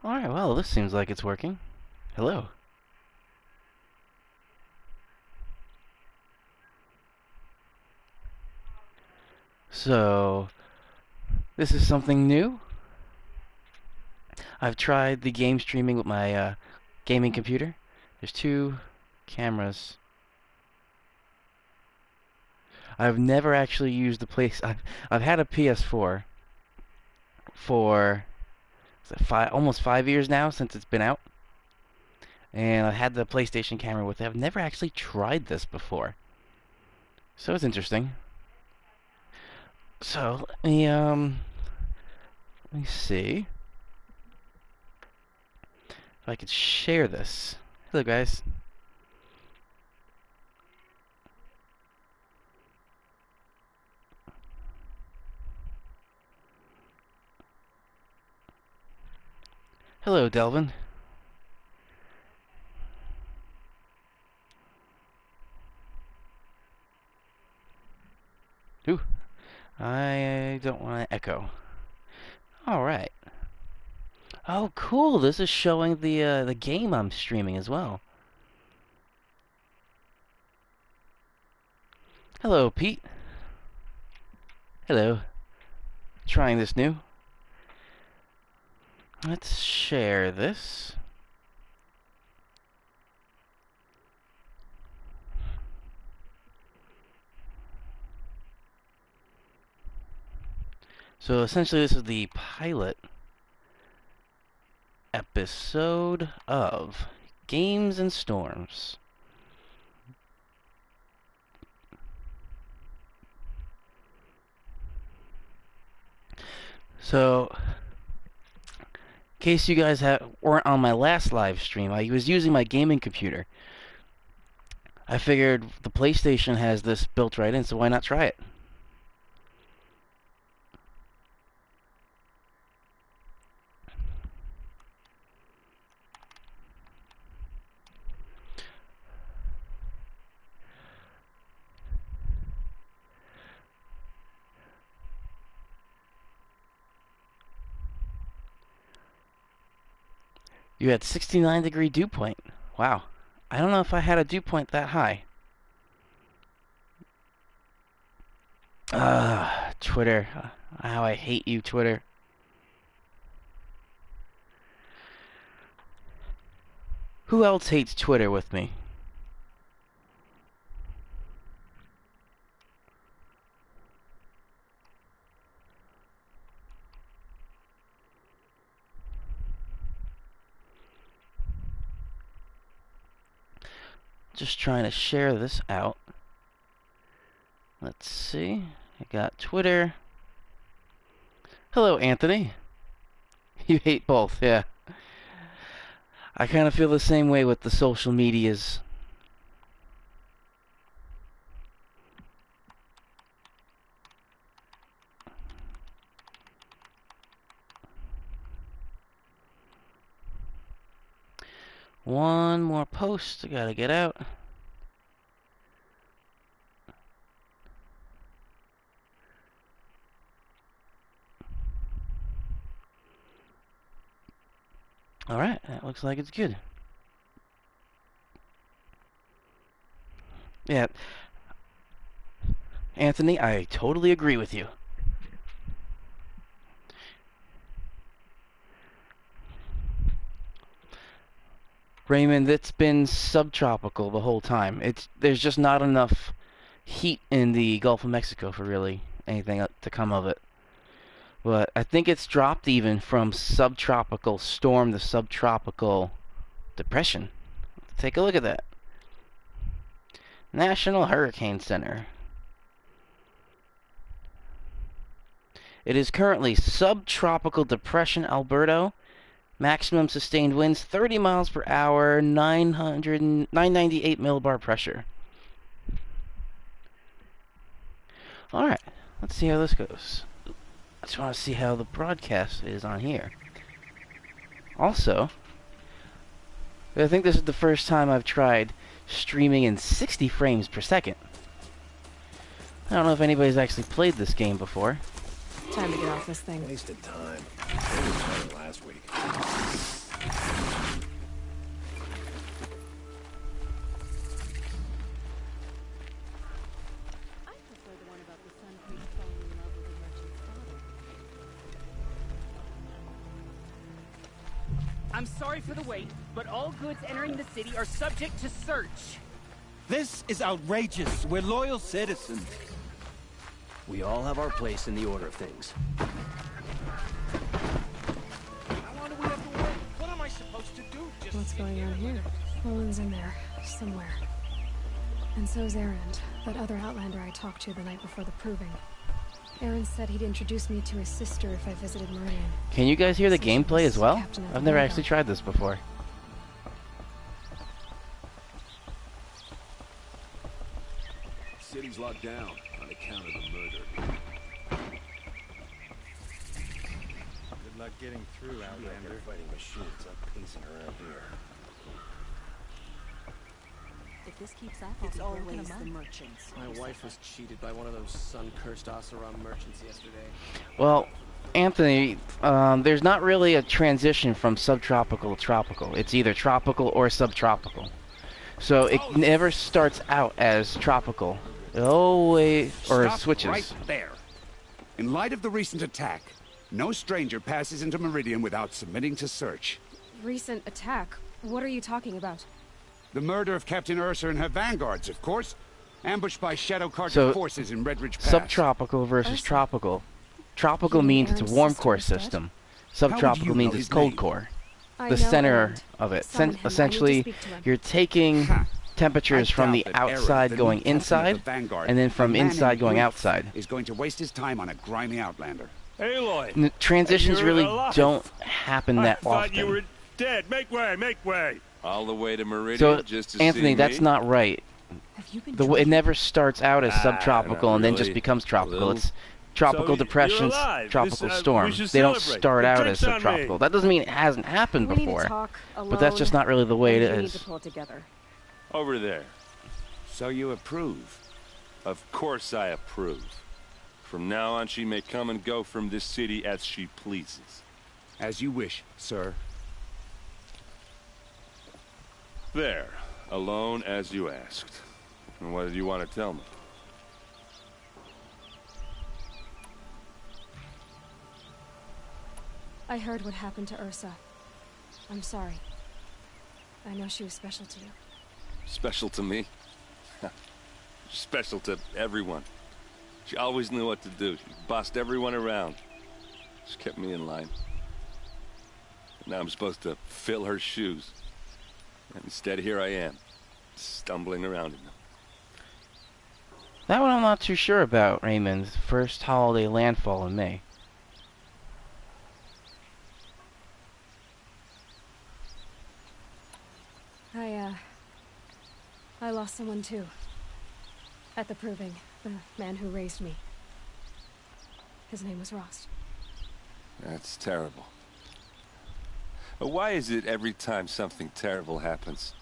Alright, well, this seems like it's working. Hello. So, this is something new. I've tried the game streaming with my gaming computer. There's two cameras. I've never actually used the place. I've had a PS4 for almost 5 years now since it's been out, and I've had the PlayStation camera with it. I've never actually tried this before, so it's interesting. So let me see if I could share this. Hello, guys. Hello, Delvin. Ooh, I don't want to echo. All right. Oh, cool. This is showing the game I'm streaming as well. Hello, Pete. Hello. Trying this new. Let's share this. So essentially this is the pilot episode of Games and Storms. So, in case you guys weren't on my last live stream, I was using my gaming computer. I figured the PlayStation has this built right in, so why not try it? You had 69-degree dew point. Wow. I don't know if I had a dew point that high. Twitter. How I hate you, Twitter. Who else hates Twitter with me? Just trying to share this out. Let's see. I got Twitter. Hello, Anthony. You hate both, yeah. I kind of feel the same way with the social medias. One more post I gotta get out. Alright, that looks like it's good. Yeah. Anthony, I totally agree with you. Raymond, it's been subtropical the whole time. There's just not enough heat in the Gulf of Mexico for really anything to come of it. But I think it's dropped even from subtropical storm to subtropical depression. Take a look at that. National Hurricane Center. It is currently subtropical depression Alberto. Maximum sustained winds 30 miles per hour, 998 millibar pressure. Alright, let's see how this goes. I just want to see how the broadcast is on here. Also, I think this is the first time I've tried streaming in 60 frames per second. I don't know if anybody's actually played this game before. Time to get off this thing. Wasted time. They were started last week. I'm sorry for the wait, but all goods entering the city are subject to search. This is outrageous. We're loyal citizens. We all have our place in the order of things. How long do we have to wait? What am I supposed to do? Just What's going on here? Olin's in there, somewhere. And so's Aaron, that other Outlander I talked to the night before the proving. Aaron said he'd introduce me to his sister if I visited Meridian. Can you guys hear the So she gameplay was as well? captain of the I've never Vanguard. actually tried this before. City's locked down on account of the murder. Good luck getting through, Outlander. Fighting machines up pacing around here. If this keeps up, It's I'll be broken always a the month. merchants. My wife was cheated by one of those sun-cursed Oseram merchants yesterday. Well, Anthony, there's not really a transition from subtropical to tropical. It's either tropical or subtropical. So it never starts out as tropical. It always, or it Stop switches. right there. In light of the recent attack, no stranger passes into Meridian without submitting to search. Recent attack? What are you talking about? The murder of Captain Ursa and her vanguards, of course. Ambushed by Shadow Cartel So, forces in Redridge Pass. Subtropical versus Ursa. tropical. Tropical You mean means it's a Aaron's warm sister core was dead? system. you Subtropical means know it's his cold name? core. I The know center Aaron. of it. Summon him. I need to Essentially, speak to him. you're taking Ha. temperatures I from the doubt that Aaron, outside the going new captain of the inside, Vanguard, and then a from man inside named going Ruth, outside. is going to waste his time on a grimy outlander. Aloy! Transitions You're really alive. don't happen I that thought often. you were dead. Make way, make way! All the way to Meridian So, just to Anthony, see that's me? not right. Have you been It drinking? never starts out as subtropical not and then just really. becomes tropical. Little. It's tropical So, you're depressions, alive. tropical This, storm. we should They don't celebrate. start The out as drinks on me. subtropical. That doesn't mean it hasn't happened We need to before. talk alone. But that's just not really the way it We need to is. pull it together. Over there. So you approve? Of course I approve. From now on, she may come and go from this city as she pleases. As you wish, sir. There. Alone as you asked. And what did you want to tell me? I heard what happened to Ursa. I'm sorry. I know she was special to you. Special to me? Special to everyone. She always knew what to do. She bossed everyone around. She kept me in line. Now I'm supposed to fill her shoes. And instead, here I am, stumbling around in them. That one I'm not too sure about, Raymond. First holiday landfall in May. I lost someone too. At the proving, the man who raised me. His name was Rost. That's terrible. But why is it every time something terrible happens,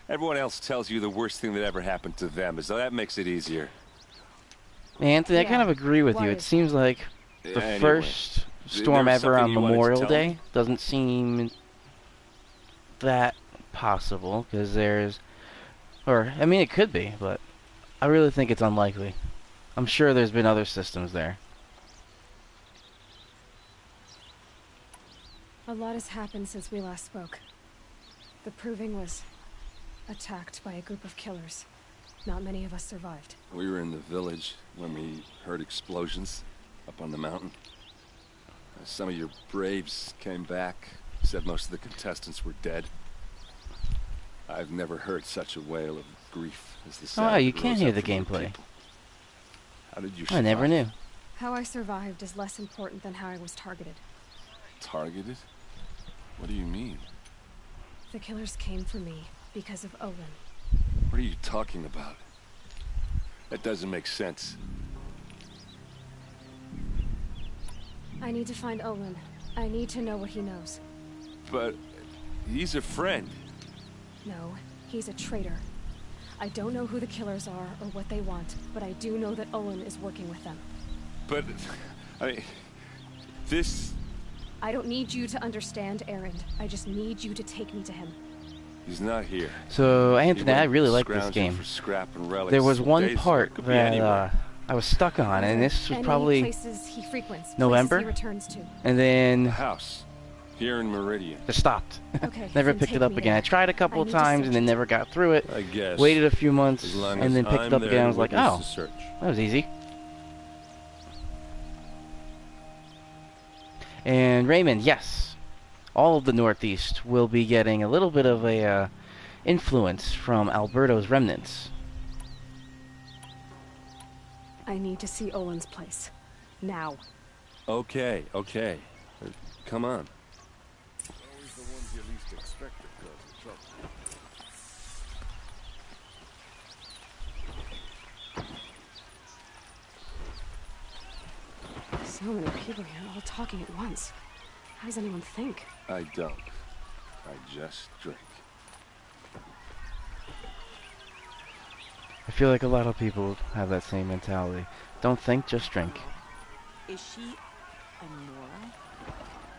everyone else tells you the worst thing that ever happened to them, as though that makes it easier? Anthony, I kind Yeah. of agree with Why you. It is seems like the Anyway, first there storm was ever something on you wanted to Memorial tell Day me? doesn't seem that possible, because there's... Or, I mean, it could be, but I really think it's unlikely. I'm sure there's been other systems there. A lot has happened since we last spoke. The proving was attacked by a group of killers. Not many of us survived. We were in the village when we heard explosions up on the mountain. Some of your braves came back, said most of the contestants were dead. I've never heard such a wail of grief as the sound Oh, you that can rose hear up the from your gameplay. people. How did you I never survive? knew. How I survived is less important than how I was targeted. Targeted? What do you mean? The killers came for me because of Olin. What are you talking about? That doesn't make sense. I need to find Olin. I need to know what he knows. But he's a friend. No, he's a traitor. I don't know who the killers are or what they want, but I do know that Olin is working with them. But, I mean, This... I don't need you to understand, Erend. I just need you to take me to him. He's not here. So, Anthony, He I went really like this scrounging game. for scrap and relics. There was one Days ago. part It could be that anywhere. I was stuck on, and this was Any probably places he frequents, November? places he returns to. and then The house. Here in Meridian. just stopped. Okay, Never then picked take it up me again. there. I tried a couple I of need to times search and then it. never got through it. I guess. Waited a few months As long and as then picked I'm it up there again. I to was like, witness oh, the search. that was easy. And Raymond, yes, all of the Northeast will be getting a little bit of a influence from Alberto's remnants. I need to see Olin's place. Now. Okay, okay. Come on. Always the ones you least expect that cause the trouble. So many people here, all talking at once. How does anyone think? I don't. I just drink. I feel like a lot of people have that same mentality. Don't think, just drink. Is she a Nora?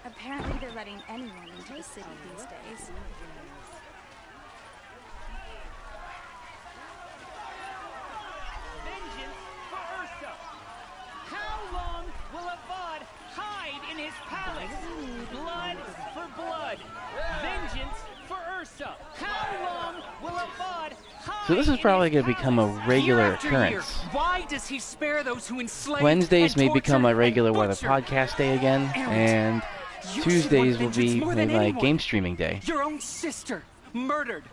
Apparently they're letting anyone into the city these days. Vengeance for Ursa! How long will Avad hide in his palace? Blood for blood! Vengeance for Ursa! How long will Avad hide? So this is probably going to become a regular Year after year, occurrence. why does he spare those who enslave Wednesdays and may become torture a regular and weather butcher? podcast day again, and You should Tuesdays want will be vengeance more than maybe like anyone. game streaming day. Your own sister murdered,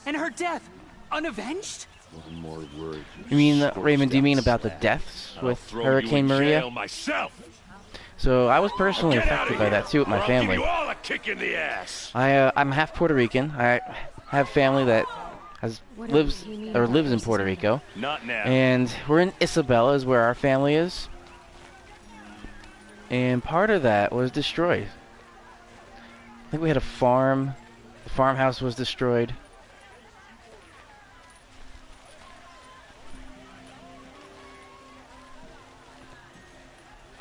and her death unavenged. One more word. You mean, scorched Raymond, do you mean out about the slab. deaths I'll with throw Hurricane you in Maria? jail myself. So I was personally Get out affected of by here, that too with or my I'll family. give you all a kick in the ass. I'm half Puerto Rican. I have family that lives in Puerto Rico, Not now. and we're in Isabela, is where our family is. And part of that was destroyed. I think we had a farm. The farmhouse was destroyed.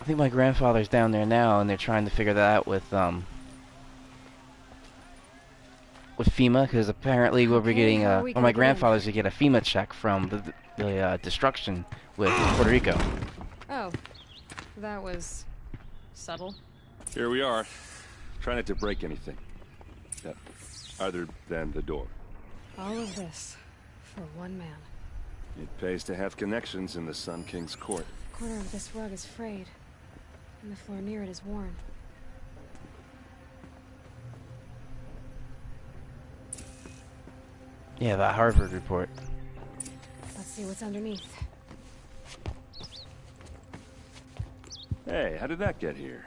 I think my grandfather's down there now, and they're trying to figure that out with FEMA, because apparently we'll be Okay, getting how are or we my gonna get in? grandfather's to get a FEMA check from the destruction with Puerto Rico. Oh. That was subtle. Here we are. Try not to break anything. Other than the door. All of this for one man. It pays to have connections in the Sun King's court. A corner of this rug is frayed, and the floor near it is worn. Yeah, the Harvard report. Let's see what's underneath. Hey, how did that get here?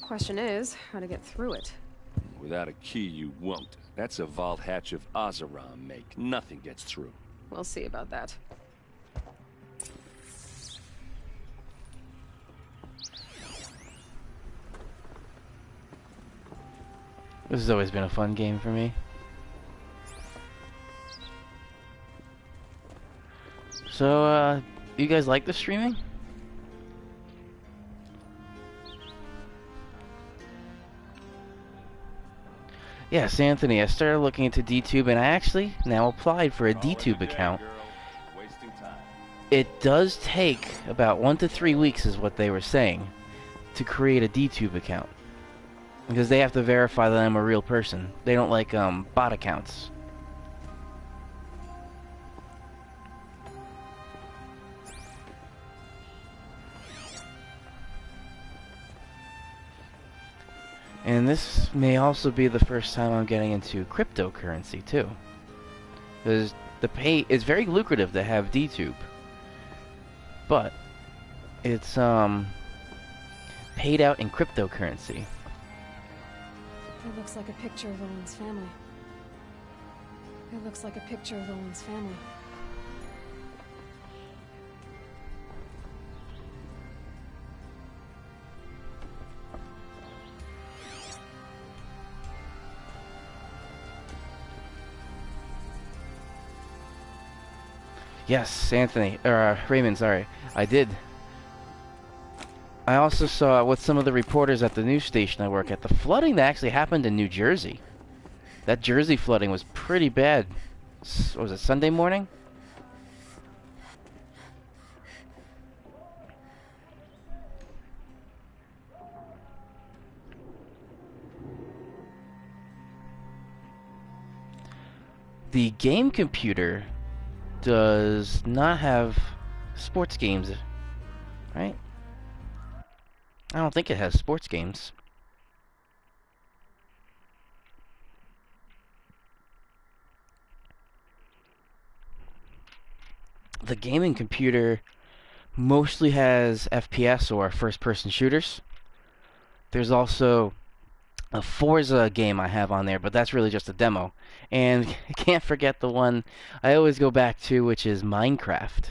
Question is, how to get through it. Without a key, you won't. That's a vault hatch of Oseram make. Nothing gets through. We'll see about that. This has always been a fun game for me. So, you guys like the streaming? Yes, Anthony, I started looking into DTube, and I actually now applied for a DTube account. Wasting time. It does take about 1 to 3 weeks, is what they were saying, to create a DTube account. Because they have to verify that I'm a real person. They don't like, bot accounts. And this may also be the first time I'm getting into cryptocurrency, too. Because the pay is very lucrative to have DTube. But it's paid out in cryptocurrency. It looks like a picture of Owen's family. It looks like a picture of Owen's family. Yes, Anthony, or Raymond, sorry. I did. I also saw with some of the reporters at the news station I work at, the flooding that actually happened in New Jersey. That Jersey flooding was pretty bad. What was it, Sunday morning? The game computer does not have sports games, right? I don't think it has sports games. The gaming computer mostly has FPS or first-person shooters. There's also a Forza game I have on there, but that's really just a demo. And I can't forget the one I always go back to, which is Minecraft.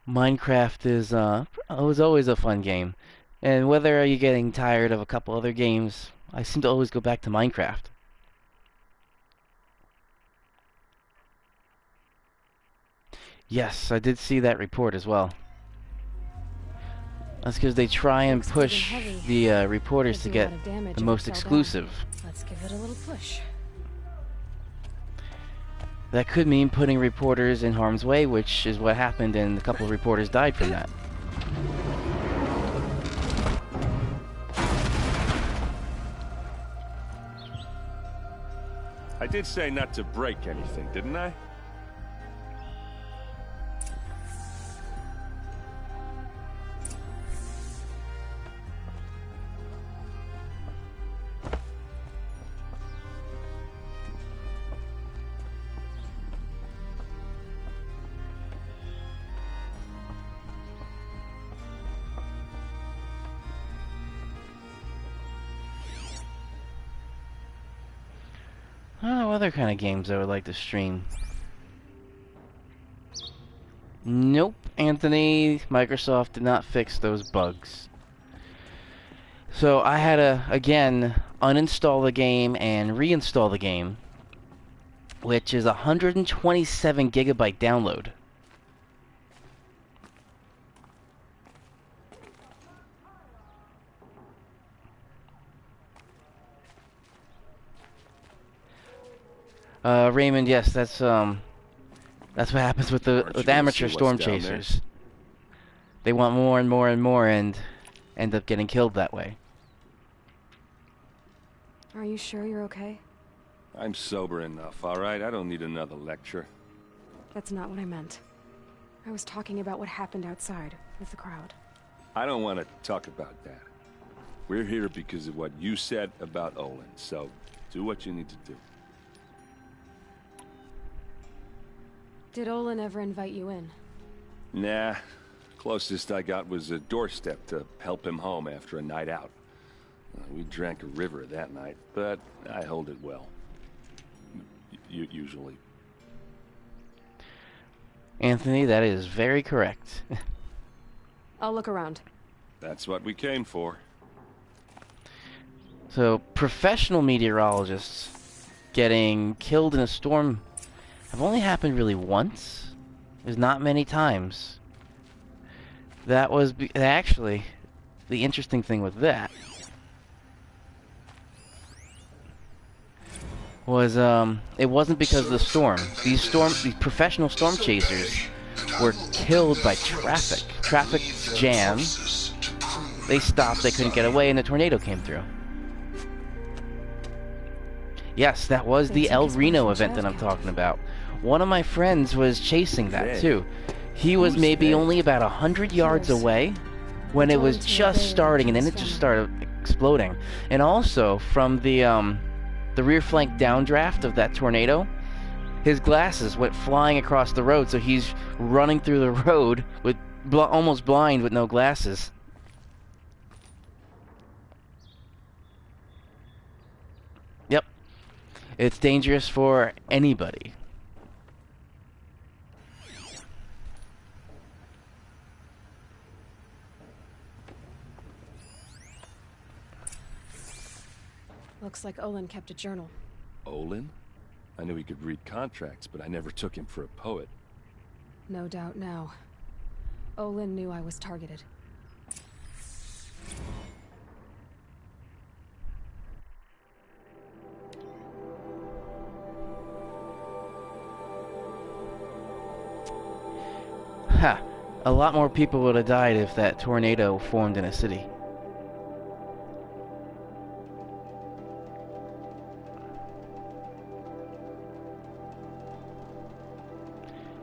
Minecraft is was always a fun game. And whether you're getting tired of a couple other games, I seem to always go back to Minecraft. Yes, I did see that report as well. That's because they try and push the reporters to get the most exclusive. Let's give it a little push. That could mean putting reporters in harm's way, which is what happened, and a couple of reporters died from that. I did say not to break anything, didn't I? I don't know other kind of games I would like to stream. Nope, Anthony, Microsoft did not fix those bugs. So I had to, again, uninstall the game and reinstall the game, which is a 127 gigabyte download. Raymond, yes, that's what happens with amateur storm chasers. They want more and more and more, and end up getting killed that way. Are you sure you're okay? I'm sober enough, all right? I don't need another lecture. That's not what I meant. I was talking about what happened outside with the crowd. I don't want to talk about that. We're here because of what you said about Olin, so do what you need to do. Did Olin ever invite you in? Nah. Closest I got was a doorstep to help him home after a night out. We drank a river that night, but I hold it well. Usually. Anthony, that is very correct. I'll look around. That's what we came for. So, professional meteorologists getting killed in a storm have only happened really once. There's not many times. That was actually the interesting thing with that was it wasn't because of the storm. These professional storm chasers were killed by traffic. Traffic jam. They stopped, they couldn't get away, and a tornado came through. Yes, that was the El Reno event that I'm talking about. One of my friends was chasing that too. He was maybe only about 100 yards away when it was just starting, and then it just started exploding. And also, from the rear flank downdraft of that tornado, his glasses went flying across the road, so he's running through the road with almost blind with no glasses. Yep. It's dangerous for anybody. Looks like Olin kept a journal. Olin? I knew he could read contracts, but I never took him for a poet. No doubt now. Olin knew I was targeted. ha, a lot more people would have died if that tornado formed in a city.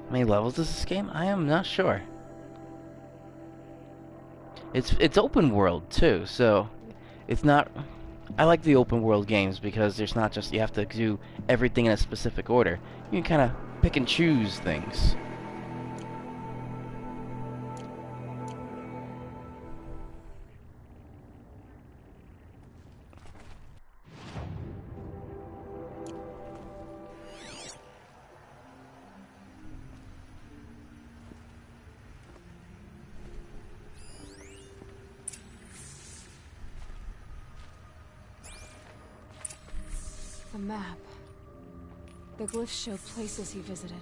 How many levels is this game? I am not sure. It's open world too, so it's not. I like the open world games because there's not just you have to do everything in a specific order. You can kind of pick and choose things. A map. The glyphs show places he visited.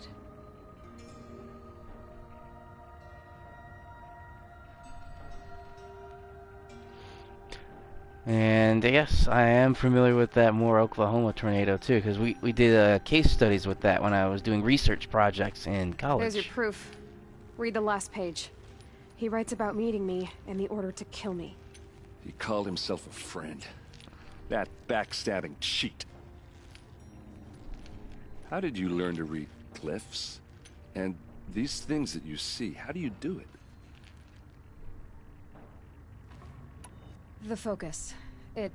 And yes, I am familiar with that Moore, Oklahoma tornado too, because we did case studies with that when I was doing research projects in college. There's your proof. Read the last page. He writes about meeting me and the order to kill me. He called himself a friend. That backstabbing cheat. How did you learn to read glyphs? And these things that you see, how do you do it? The focus. It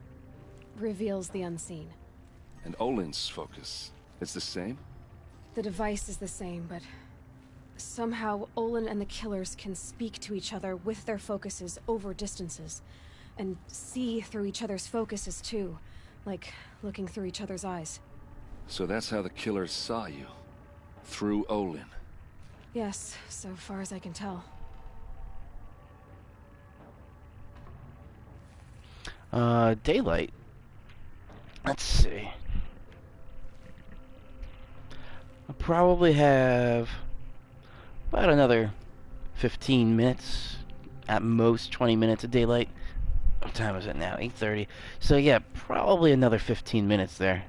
reveals the unseen. And Olin's focus, it's the same? The device is the same, but somehow Olin and the killers can speak to each other with their focuses over distances. And see through each other's focuses too, like looking through each other's eyes. So that's how the killers saw you? Through Olin? Yes, so far as I can tell. Daylight. Let's see. I'll probably have about another 15 minutes, at most 20 minutes of daylight. What time is it now? 8:30. So yeah, probably another 15 minutes there.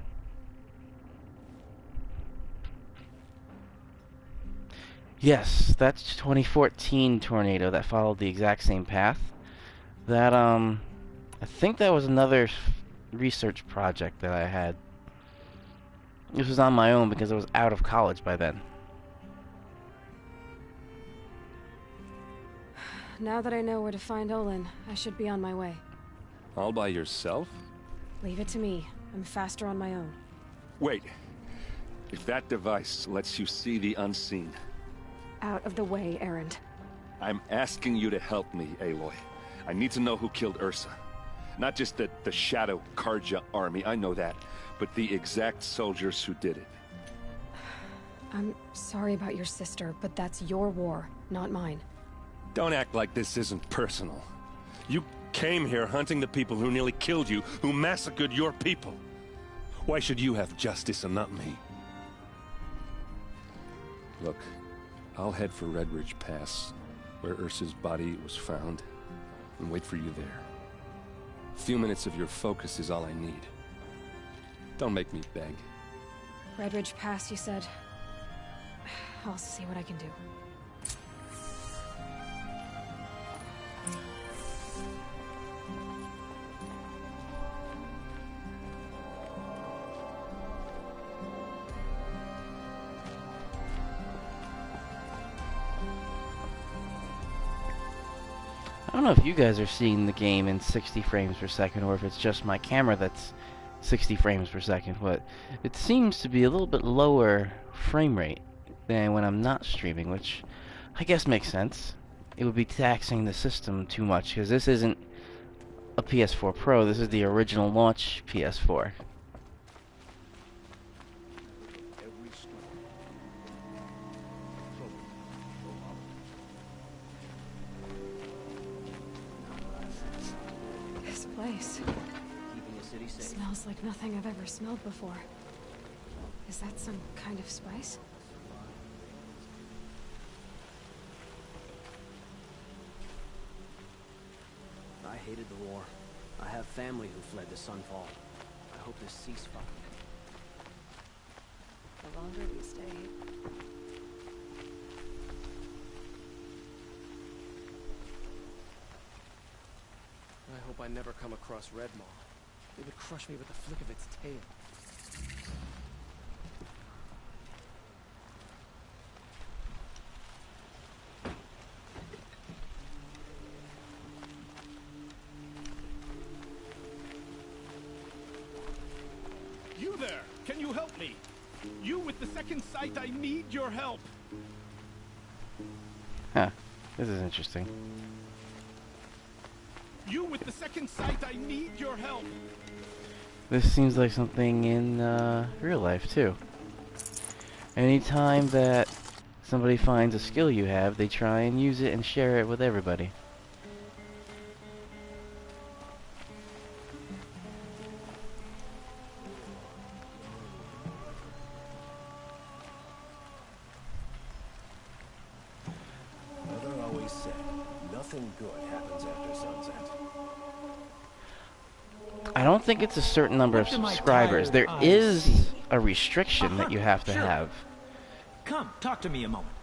Yes, that's 2014 tornado that followed the exact same path. That, I think that was another research project that I had. This was on my own because I was out of college by then. Now that I know where to find Olin, I should be on my way. All by yourself? Leave it to me. I'm faster on my own. Wait. If that device lets you see the unseen... Out of the way, Erend. I'm asking you to help me, Aloy. I need to know who killed Ursa. Not just the Shadow Karja army, I know that, but the exact soldiers who did it. I'm sorry about your sister, but that's your war, not mine. Don't act like this isn't personal. You came here hunting the people who nearly killed you, who massacred your people. Why should you have justice and not me? Look, I'll head for Red Ridge Pass, where Ursa's body was found, and wait for you there. A few minutes of your focus is all I need. Don't make me beg. Red Ridge Pass, you said? I'll see what I can do. I don't know if you guys are seeing the game in 60 frames per second or if it's just my camera that's 60 frames per second, but it seems to be a little bit lower frame rate than when I'm not streaming, which I guess makes sense. It would be taxing the system too much because this isn't a PS4 Pro, this is the original launch PS4. This place smells like nothing I've ever smelled before. Is that some kind of spice? I hated the war. I have family who fled to Sunfall. I hope this ceasefire. The longer we stay, I hope I never come across Red Maw. It would crush me with the flick of its tail. You there! Can you help me? You with the second sight, I need your help! Huh. This is interesting. You with the second sight, I need your help! This seems like something in real life, too. Anytime that somebody finds a skill you have, they try and use it and share it with everybody. Mother always said, nothing good happens after sunset. I don't think it's a certain number of subscribers. There is a restriction that you have to have. Come, talk to me a moment.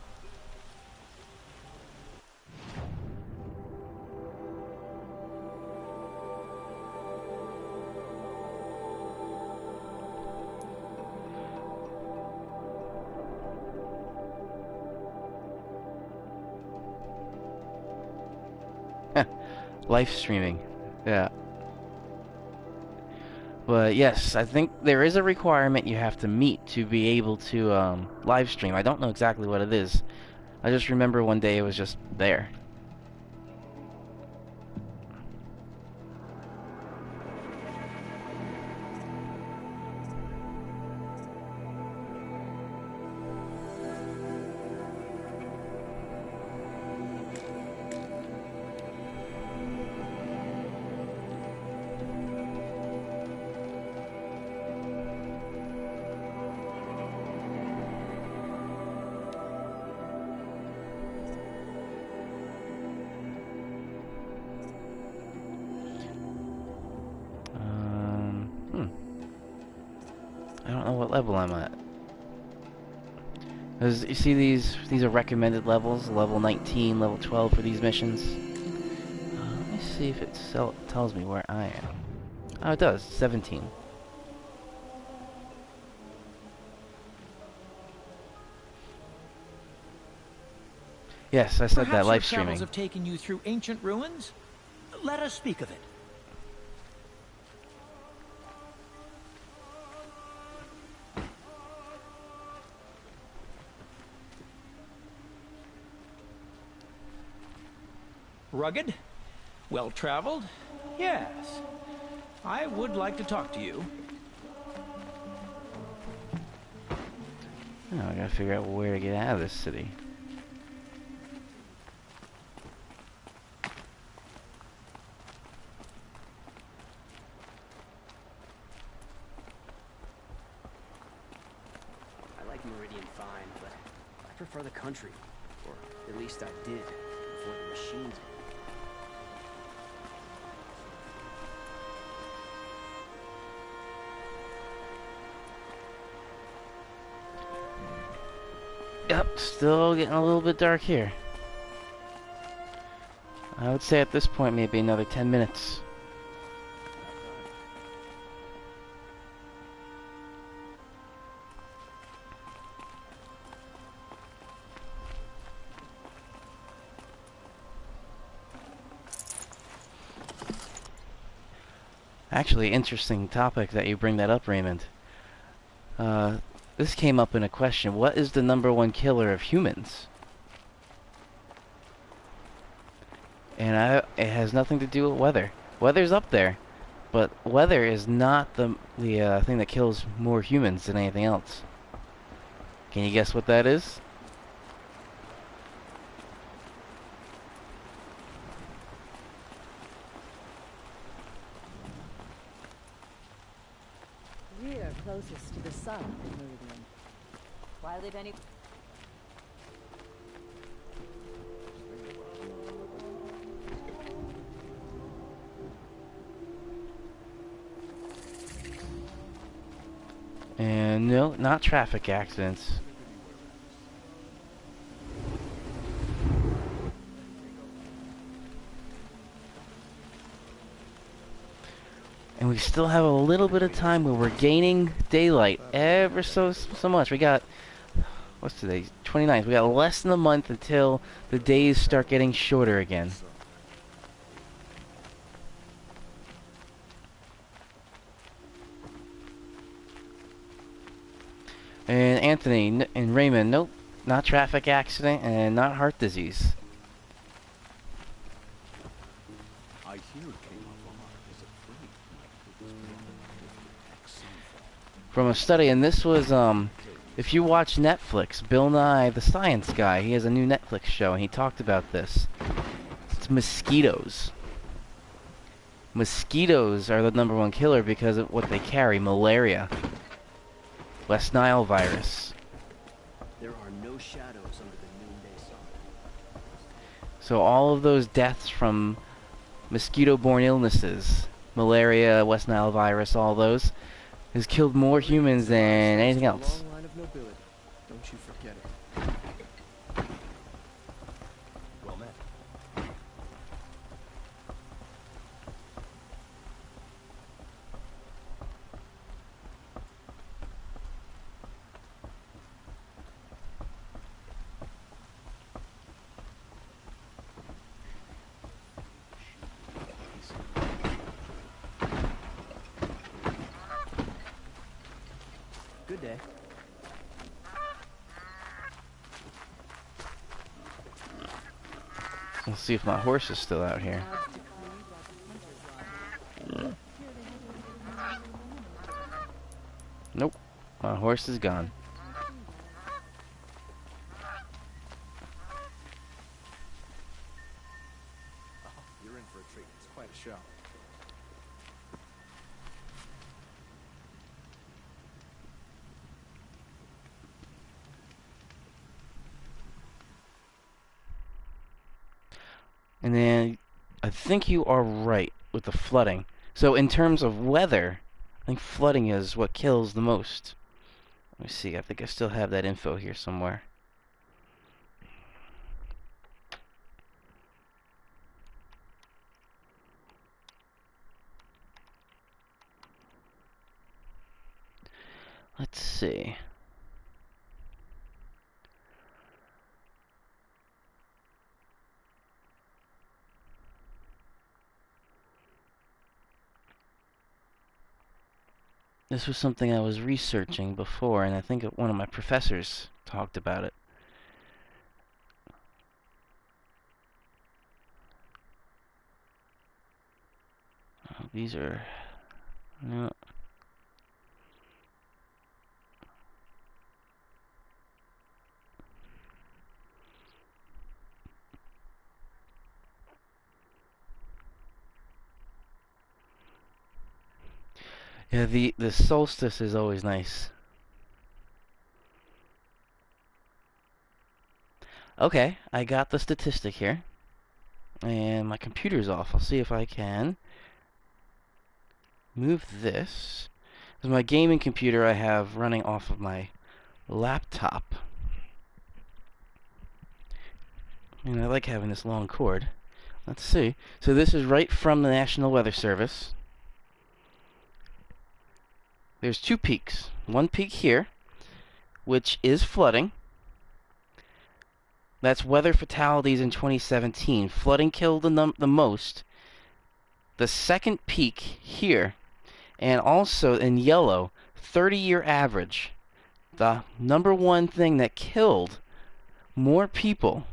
Live streaming. Yeah. But yes, I think there is a requirement you have to meet to be able to live stream. I don't know exactly what it is. I just remember one day it was just there. I don't know what level I'm at. As you see, these are recommended levels. Level 19, level 12 for these missions. Let me see if it tells me where I am. Oh, it does. 17. Yes, I said Perhaps that, live your streaming. travels have taken you through ancient ruins? Let us speak of it. Rugged? Well-traveled? Yes. I would like to talk to you. Oh, I gotta figure out where to get out of this city. I like Meridian fine, but I prefer the country. Or at least I did, before the machines. Yep, still getting a little bit dark here. I would say at this point maybe another 10 minutes. Actually, interesting topic that you bring that up, Raymond. This came up in a question. What is the #1 killer of humans? And it has nothing to do with weather. Weather's up there, but weather is not the thing that kills more humans than anything else. Can you guess what that is? We're closest to the sun in Meridian. Why leave any... And no, not traffic accidents. And we still have a little bit of time where we're gaining daylight ever so much. We got, what's today? 29th. We got less than a month until the days start getting shorter again. And Anthony and Raymond, nope, not traffic accident and not heart disease. I hear it came up on is afraid From a study, and this was, if you watch Netflix, Bill Nye, the Science Guy, he has a new Netflix show, and he talked about this. It's mosquitoes. Mosquitoes are the #1 killer because of what they carry, malaria. West Nile virus. There are no shadows under the noonday sun. So all of those deaths from mosquito-borne illnesses, malaria, West Nile virus, all those, has killed more humans than anything else. Long line of nobility. Don't you forget it. Well met. Good day. Let's see if my horse is still out here. Nope, my horse is gone. You're in for a treat. It's quite a show. And then I think you are right with the flooding. So in terms of weather, I think flooding is what kills the most. Let me see, I think I still have that info here somewhere. Let's see. This was something I was researching before, and I think one of my professors talked about it. Oh, these are... no. Yeah, the solstice is always nice. Okay, I got the statistic here. And my computer's off. I'll see if I can move this. This is my gaming computer I have running off of my laptop. And I like having this long cord. Let's see. So this is right from the National Weather Service. There's 2 peaks. One peak here, which is flooding. That's weather fatalities in 2017. Flooding killed the most. The second peak here, and also in yellow, 30-year average. The #1 thing that killed more people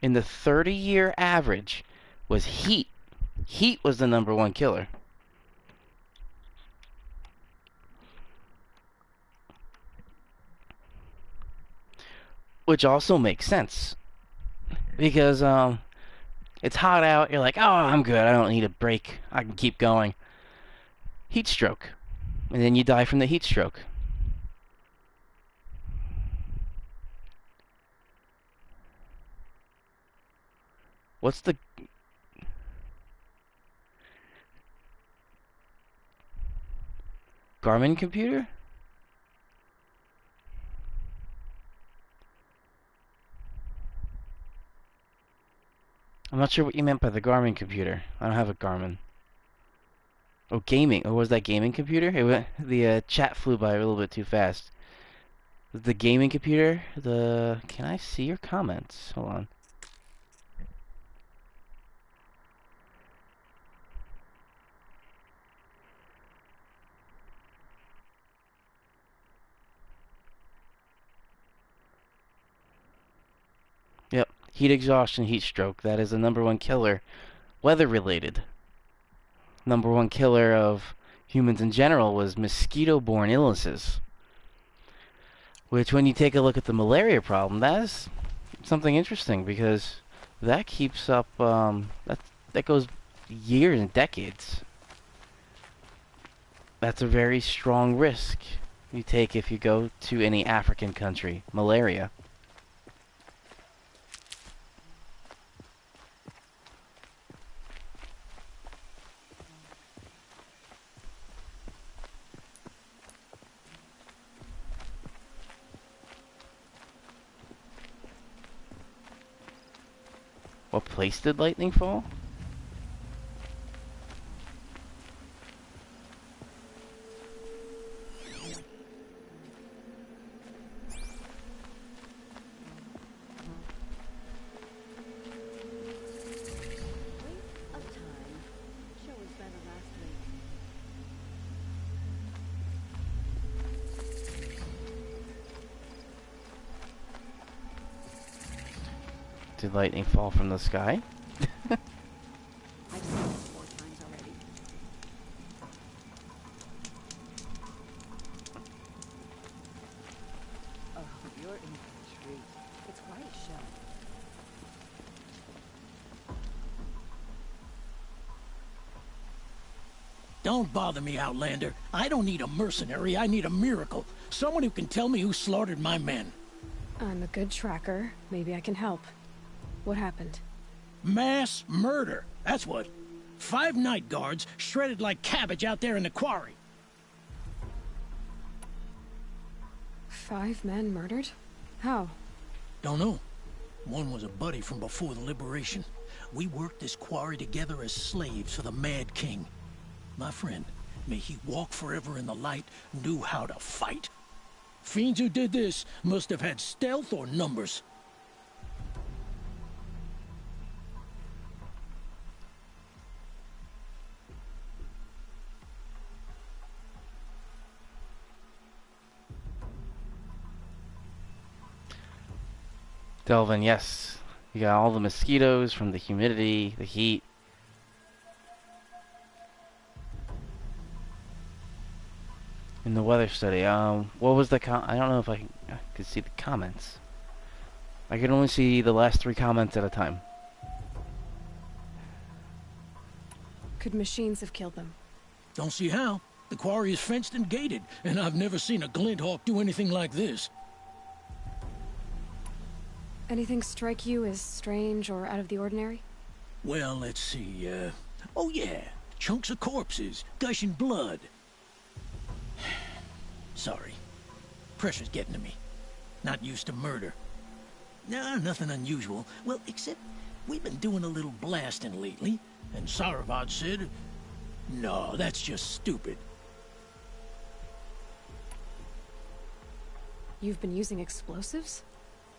in the 30-year average was heat. Heat was the #1 killer. Which also makes sense. Because it's hot out, you're like, oh, I'm good, I don't need a break, I can keep going. Heat stroke. And then you die from the heat stroke. What's the... Garmin computer? I'm not sure what you meant by the Garmin computer. I don't have a Garmin. Oh, gaming. Oh, was that gaming computer? It went, the chat flew by a little bit too fast. The gaming computer? The... Can I see your comments? Hold on. Yep. Heat exhaustion, heat stroke. That is the #1 killer. Weather-related. #1 killer of humans in general was mosquito-borne illnesses. Which, when you take a look at the malaria problem, that is something interesting because that keeps up, that goes years and decades. That's a very strong risk you take if you go to any African country. Malaria. What place did lightning fall? Did lightning fall from the sky? I've seen it 4 times already. Oh, you're in for a treat. It's quite a show. Don't bother me, Outlander. I don't need a mercenary, I need a miracle. Someone who can tell me who slaughtered my men. I'm a good tracker. Maybe I can help. What happened? Mass murder, that's what. 5 night guards shredded like cabbage out there in the quarry. 5 men murdered? How? Don't know. One was a buddy from before the liberation. We worked this quarry together as slaves for the Mad King. My friend, may he walk forever in the light, knew how to fight. Fiends who did this must have had stealth or numbers. Delvin, yes. You got all the mosquitoes from the humidity, the heat. In the weather study, what was the I don't know if I could see the comments. I could only see the last 3 comments at a time. Could machines have killed them? Don't see how. The quarry is fenced and gated, and I've never seen a Glinthawk do anything like this. Anything strike you as strange or out of the ordinary? Well, let's see, oh yeah, chunks of corpses, gushing blood. Sorry. Pressure's getting to me. Not used to murder. Nah, nothing unusual. Well, except we've been doing a little blasting lately, and Saravad said, no, that's just stupid. You've been using explosives?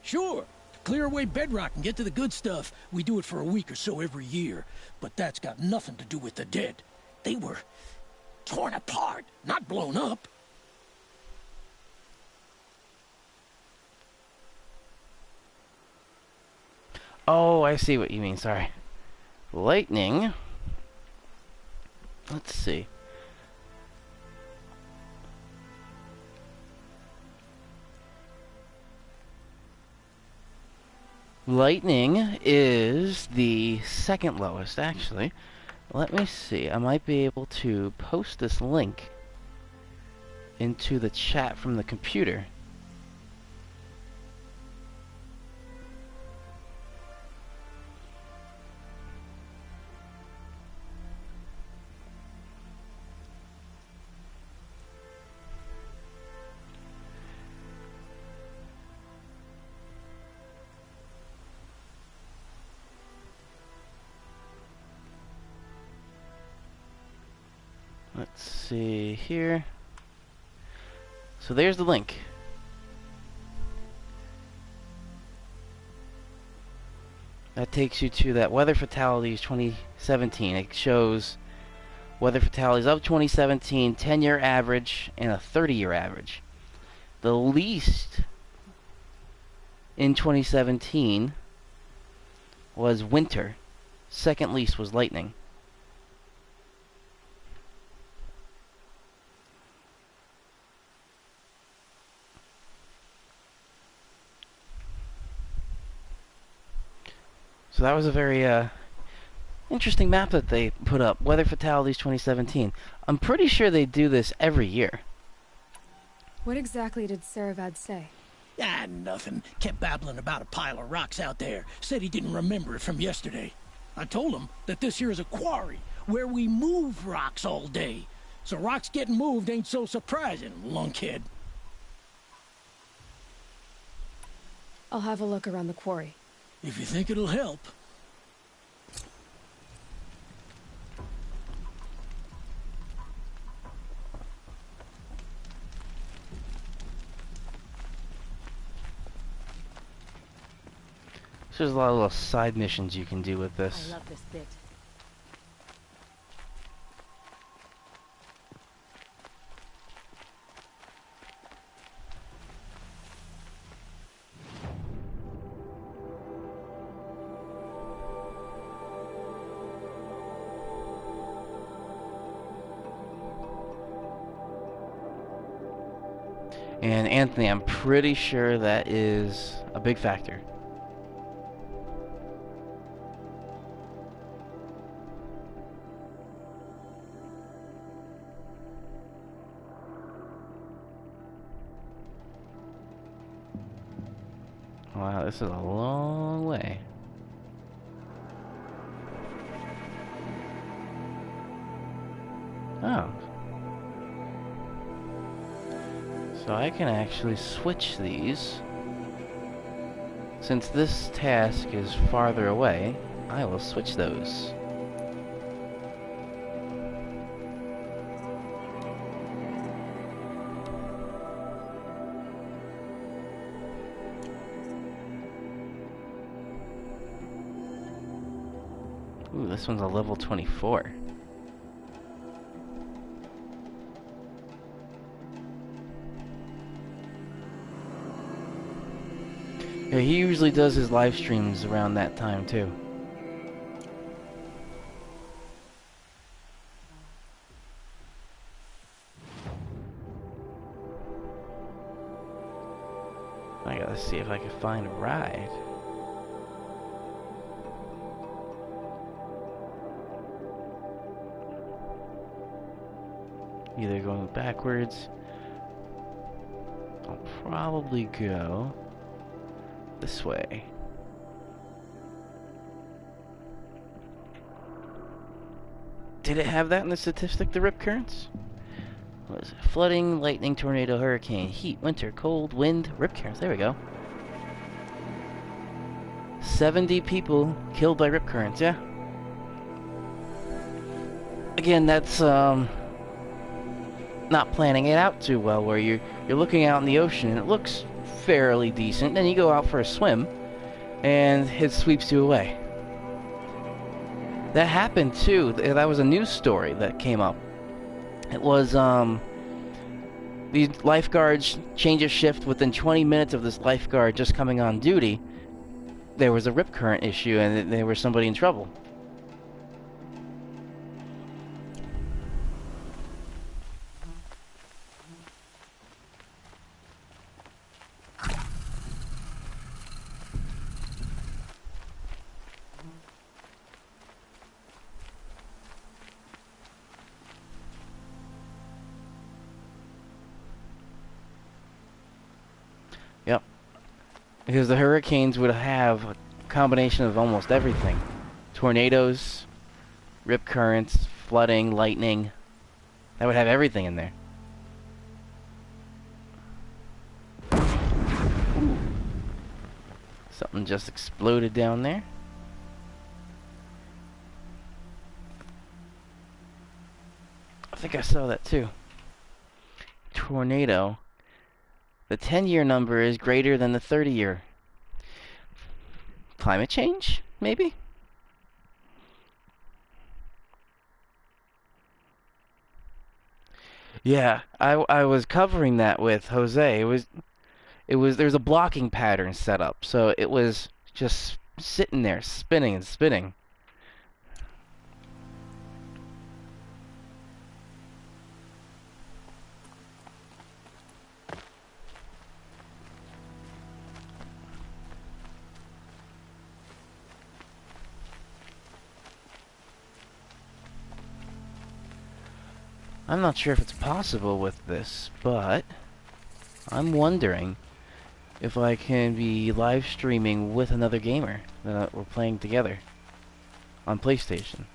Sure. Clear away bedrock and get to the good stuff. We do it for a week or so every year. But that's got nothing to do with the dead. They were torn apart, not blown up. Oh, I see what you mean, sorry. Lightning. Let's see. Lightning is the second lowest, actually. Let me see. I might be able to post this link into the chat from the computer. Let's see here. So there's the link. That takes you to that Weather Fatalities 2017. It shows weather fatalities of 2017, 10-year average, and a 30-year average. The least in 2017 was winter. Second least was lightning. So that was a very interesting map that they put up. Weather Fatalities 2017. I'm pretty sure they do this every year. What exactly did Saravad say? Ah, nothing. Kept babbling about a pile of rocks out there. Said he didn't remember it from yesterday. I told him that this here is a quarry where we move rocks all day. So rocks getting moved ain't so surprising, lunkhead. I'll have a look around the quarry. If you think it'll help. There's a lot of little side missions you can do with this. I love this bit. And Anthony, I'm pretty sure that is a big factor. Wow, this is a long way. Oh. So I can actually switch these. Since this task is farther away, I will switch those. Ooh, this one's a level 24. Yeah, he usually does his live streams around that time too. I gotta see if I can find a ride. Either going backwards. I'll probably go this way. Did it have that in the statistic, the rip currents? What is it? Flooding, lightning, tornado, hurricane, heat, winter, cold, wind, rip currents. There we go. 70 people killed by rip currents, yeah. Again, that's not planning it out too well, where you're looking out in the ocean and it looks fairly decent, then you go out for a swim and it sweeps you away. That happened too. That was a news story that came up. It was these lifeguards change of shift within 20 minutes of this lifeguard just coming on duty. There was a rip current issue and there was somebody in trouble. Yep. Because the hurricanes would have a combination of almost everything. Tornadoes, rip currents, flooding, lightning. That would have everything in there. Ooh. Something just exploded down there. think I saw that too. Tornado. The 10-year number is greater than the 30-year. Climate change, maybe? Yeah, I was covering that with Jose. There's a blocking pattern set up, so it was just sitting there, spinning and spinning. I'm not sure if it's possible with this, but I'm wondering if I can be live streaming with another gamer that we're playing together on PlayStation.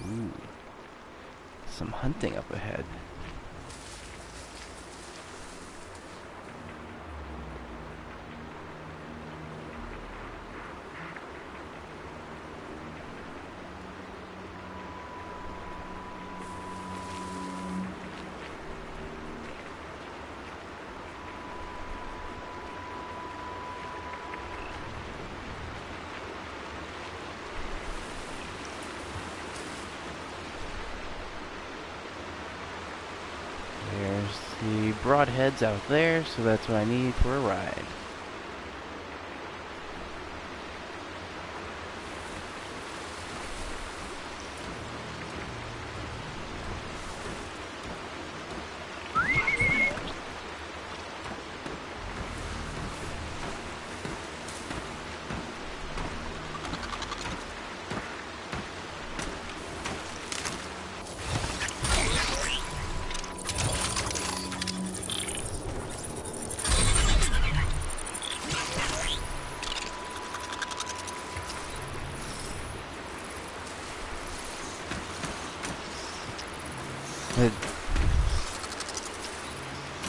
Ooh, some hunting up ahead. The broadhead's out there, so that's what I need for a ride.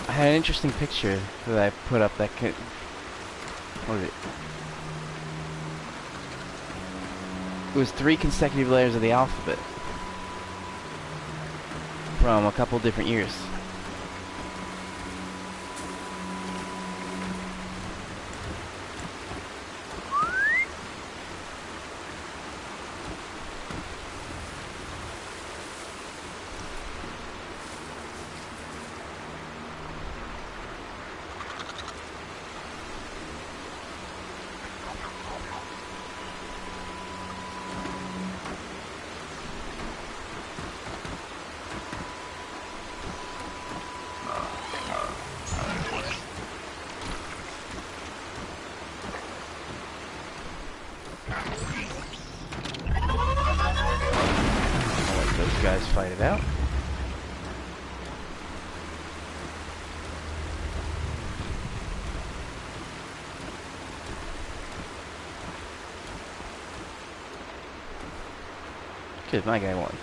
I had an interesting picture that I put up that could... What was it? It was 3 consecutive letters of the alphabet from a couple different years. Guys fight it out. Good, my guy won.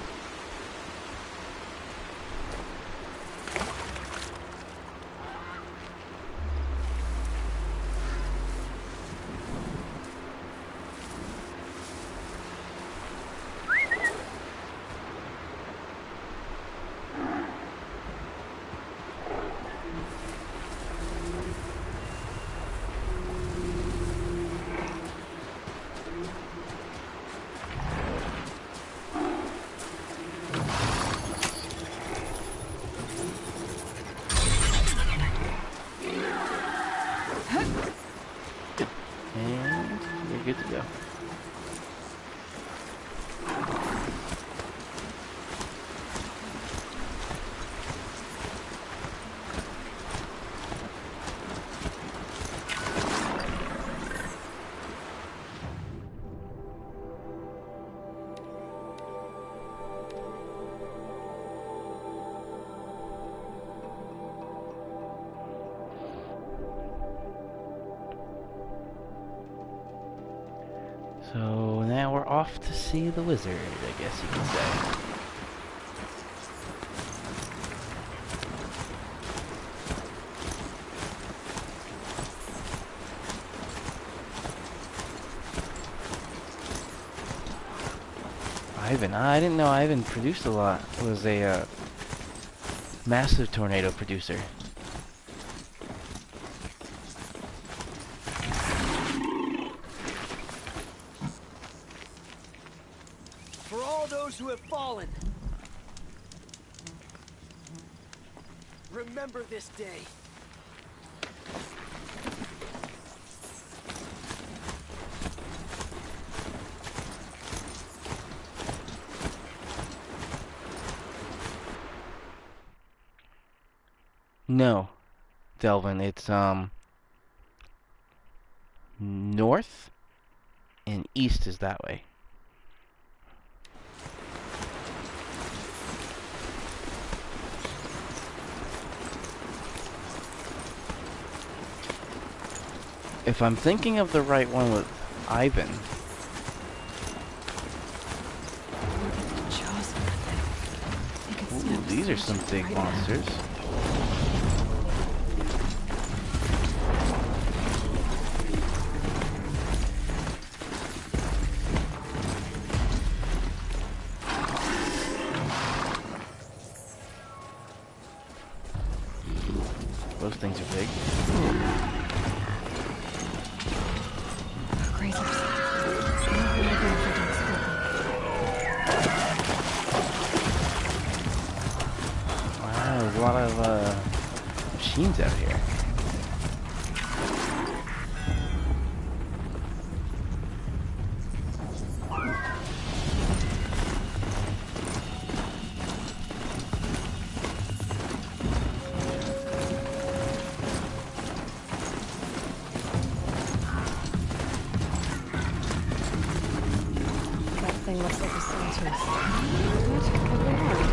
Good to go. So now we're off to see the wizard, I guess you could say. Ivan. I didn't know Ivan produced a lot. Was a massive tornado producer. For all those who have fallen, remember this day. No, Delvin, it's north and east is that way. If I'm thinking of the right one with Ivan. Ooh, these are some big monsters. Those things are big. Wow, there's a lot of machines out here. Looks like a sun tooth. What could go wrong?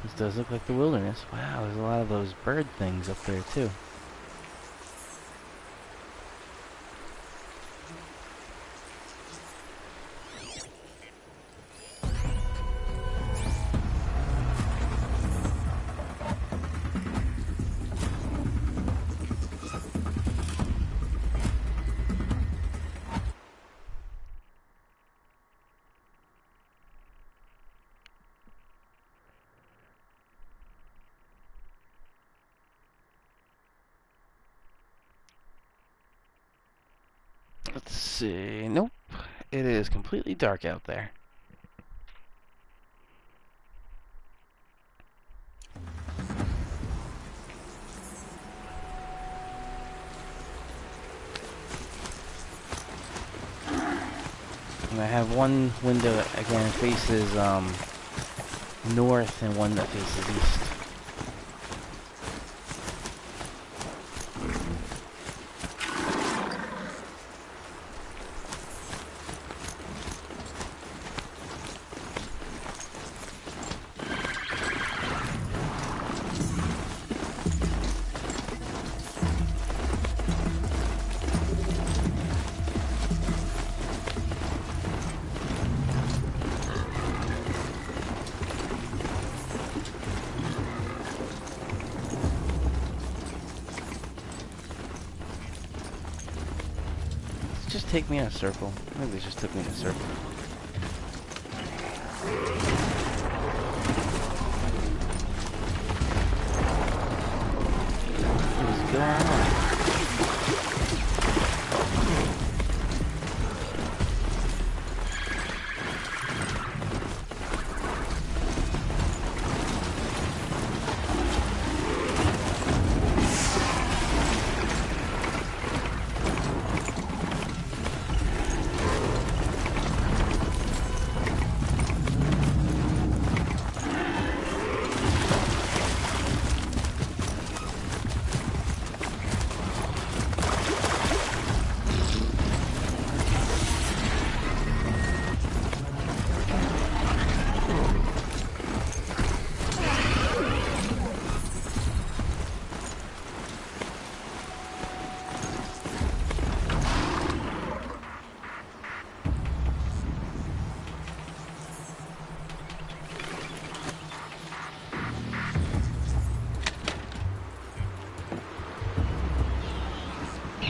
This does look like the wilderness. Wow, there's a lot of those bird things up there too. Let's see. Nope. It is completely dark out there. And I have one window that again faces north and one that faces east. Just take me in a circle. I think they just took me in a circle. What is going on?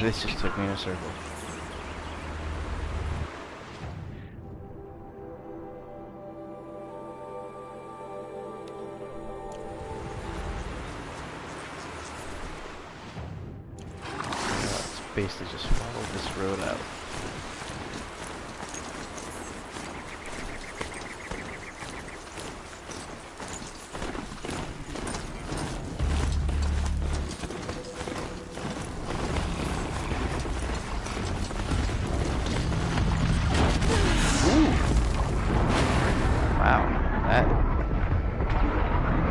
This just took me in a circle. Let's basically just follow this road out.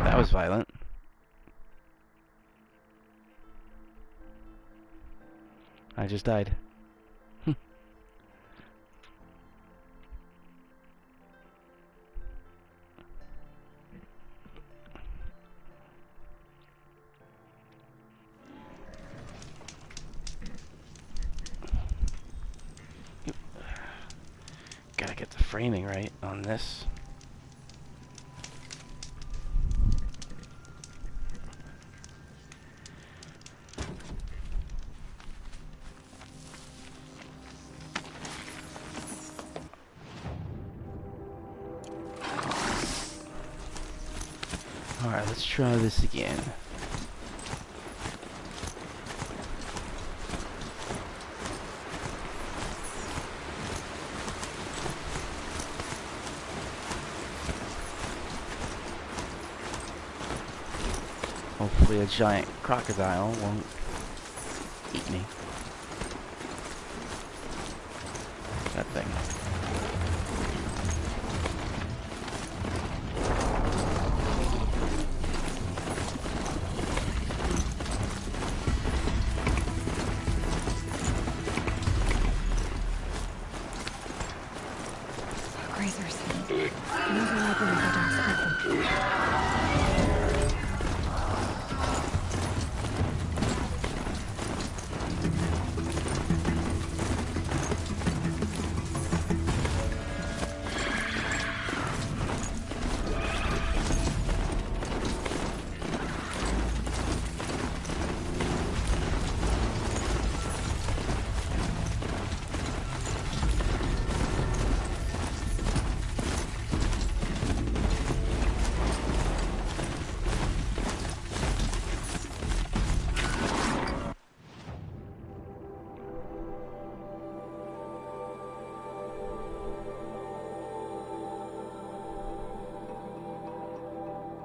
That was violent. I just died. Gotta get the framing right on this. Alright, let's try this again. Hopefully a giant crocodile won't eat me. That thing.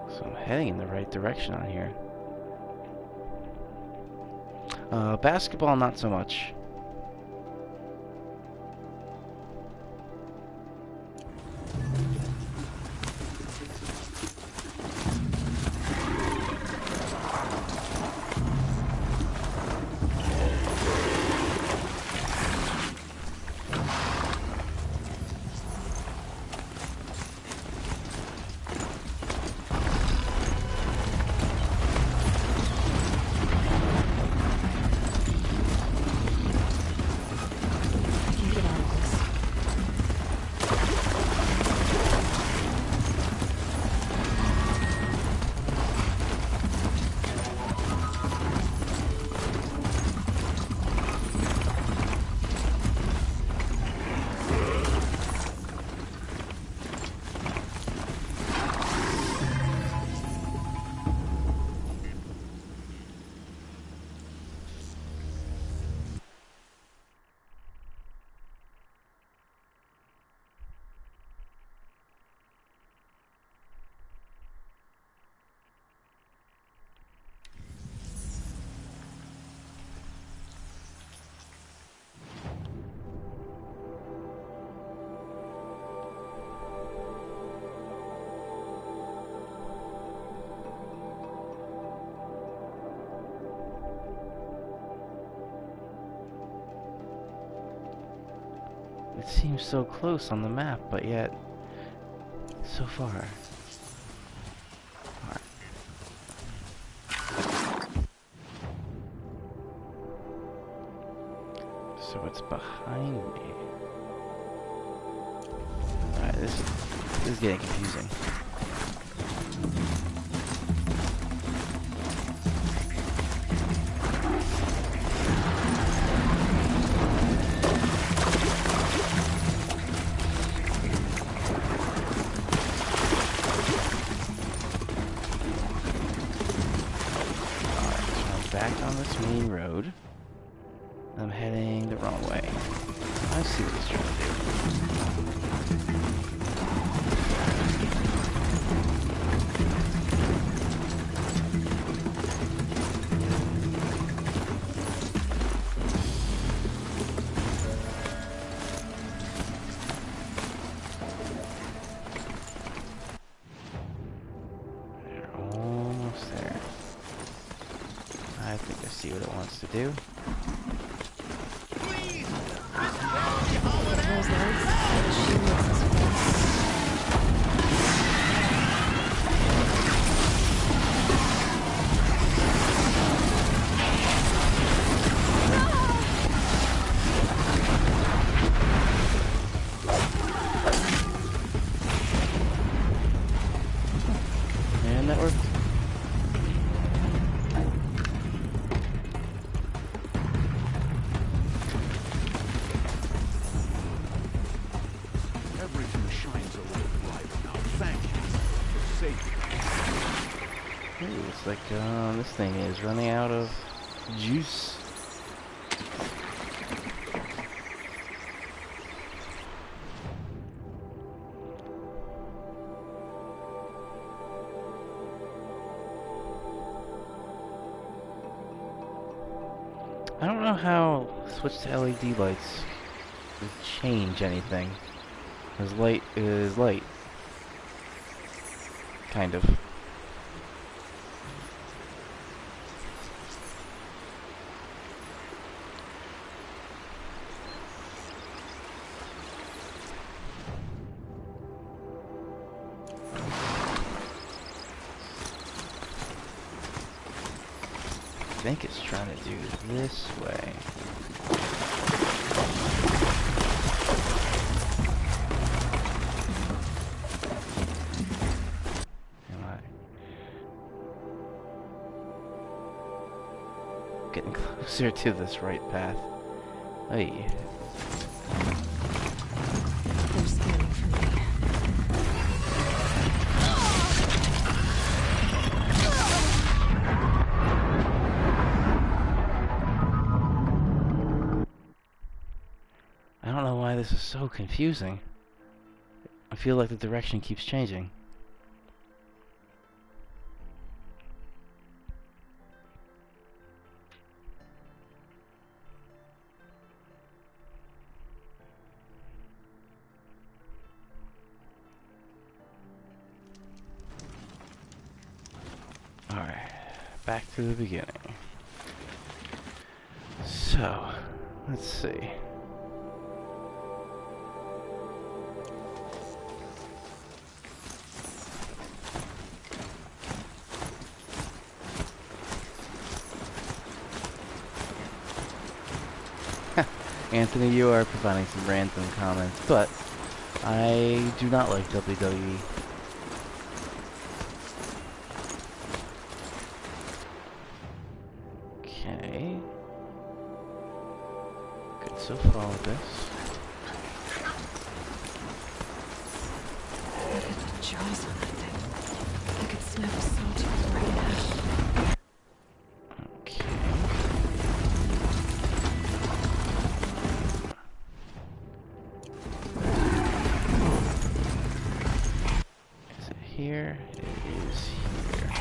So I'm heading in the right direction on here. Basketball, not so much. It seems so close on the map, but yet so far. Alright. So it's behind me. Alright, this is getting confusing. back on this main road. I'm heading the wrong way. I see what he's trying to do. They're almost there. I think I see what it wants to do. And that worked. Everything shines a little brighter now. Thank you for safety. Ooh, looks like this thing is running out of juice. I don't know how switch to LED lights would change anything. Because light is light. Kind of. I think it's trying to do this way. Am I getting closer to this right path? Hey. They're scanning for me. I don't know why this is so confusing. I feel like the direction keeps changing. Alright, back to the beginning. So, let's see. Anthony, you are providing some random comments, but I do not like WWE. Okay. Good so far with this. Look at the jaws on that thing. I could snap a sawtooth right now. Here, it is here. I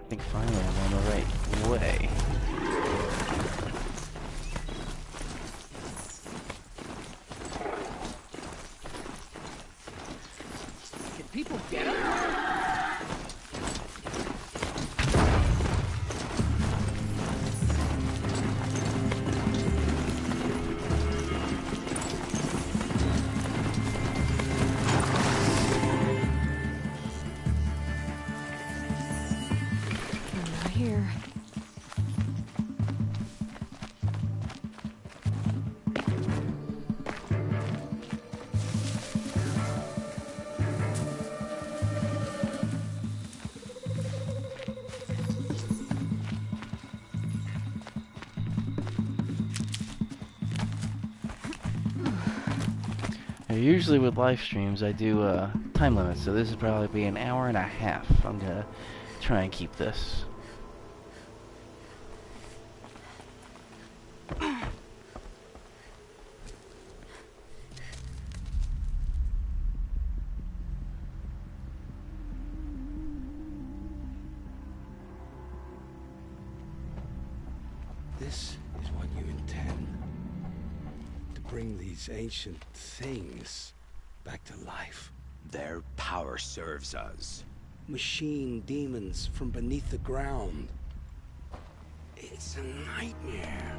think finally I'm on the right way. Can people get up? Here. Usually with live streams I do time limits, so this is probably be an hour and a half. I'm gonna try and keep this. This is what you intend. To bring these ancient things back to life. Their power serves us. Machine demons from beneath the ground. It's a nightmare.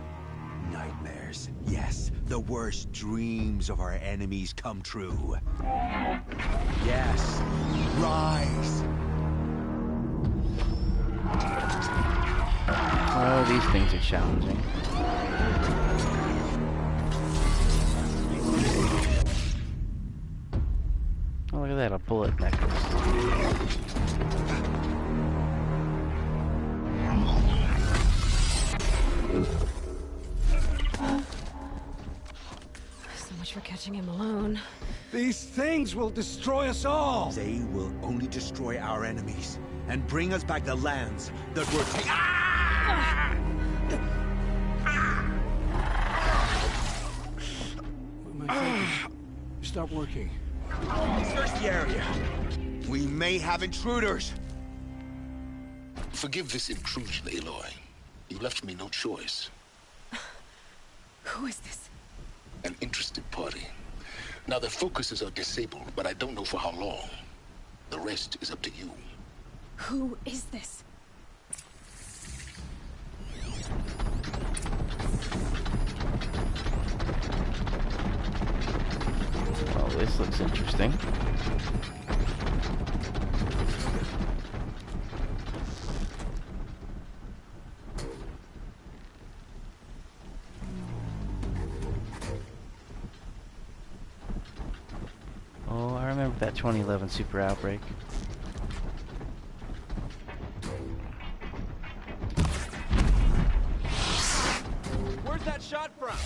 Nightmares. Yes, the worst dreams of our enemies come true. Yes, rise. Oh, these things are challenging. Oh, look at that, a bullet necklace. So much for catching him alone. These things will destroy us all! They will only destroy our enemies and bring us back the lands that were taken. My fingers stop working. Search the area. We may have intruders. Forgive this intrusion, Aloy. You left me no choice. Who is this? An interested party. Now their focuses are disabled, but I don't know for how long. The rest is up to you. Who is this? Oh, this looks interesting. Oh, I remember that 2011 super outbreak. Where's that shot from?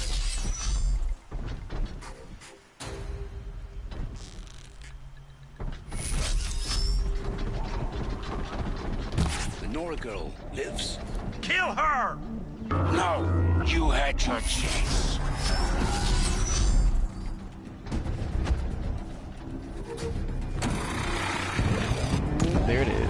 The Nora girl lives? Kill her! No, you had your chance. There it is.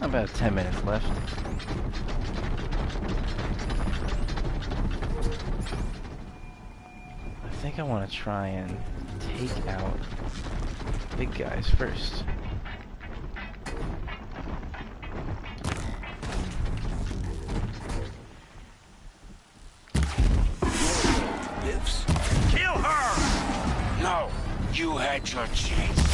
About 10 minutes left. I think I want to try and take out big guys first. Lives? Kill her! No, you had your chance.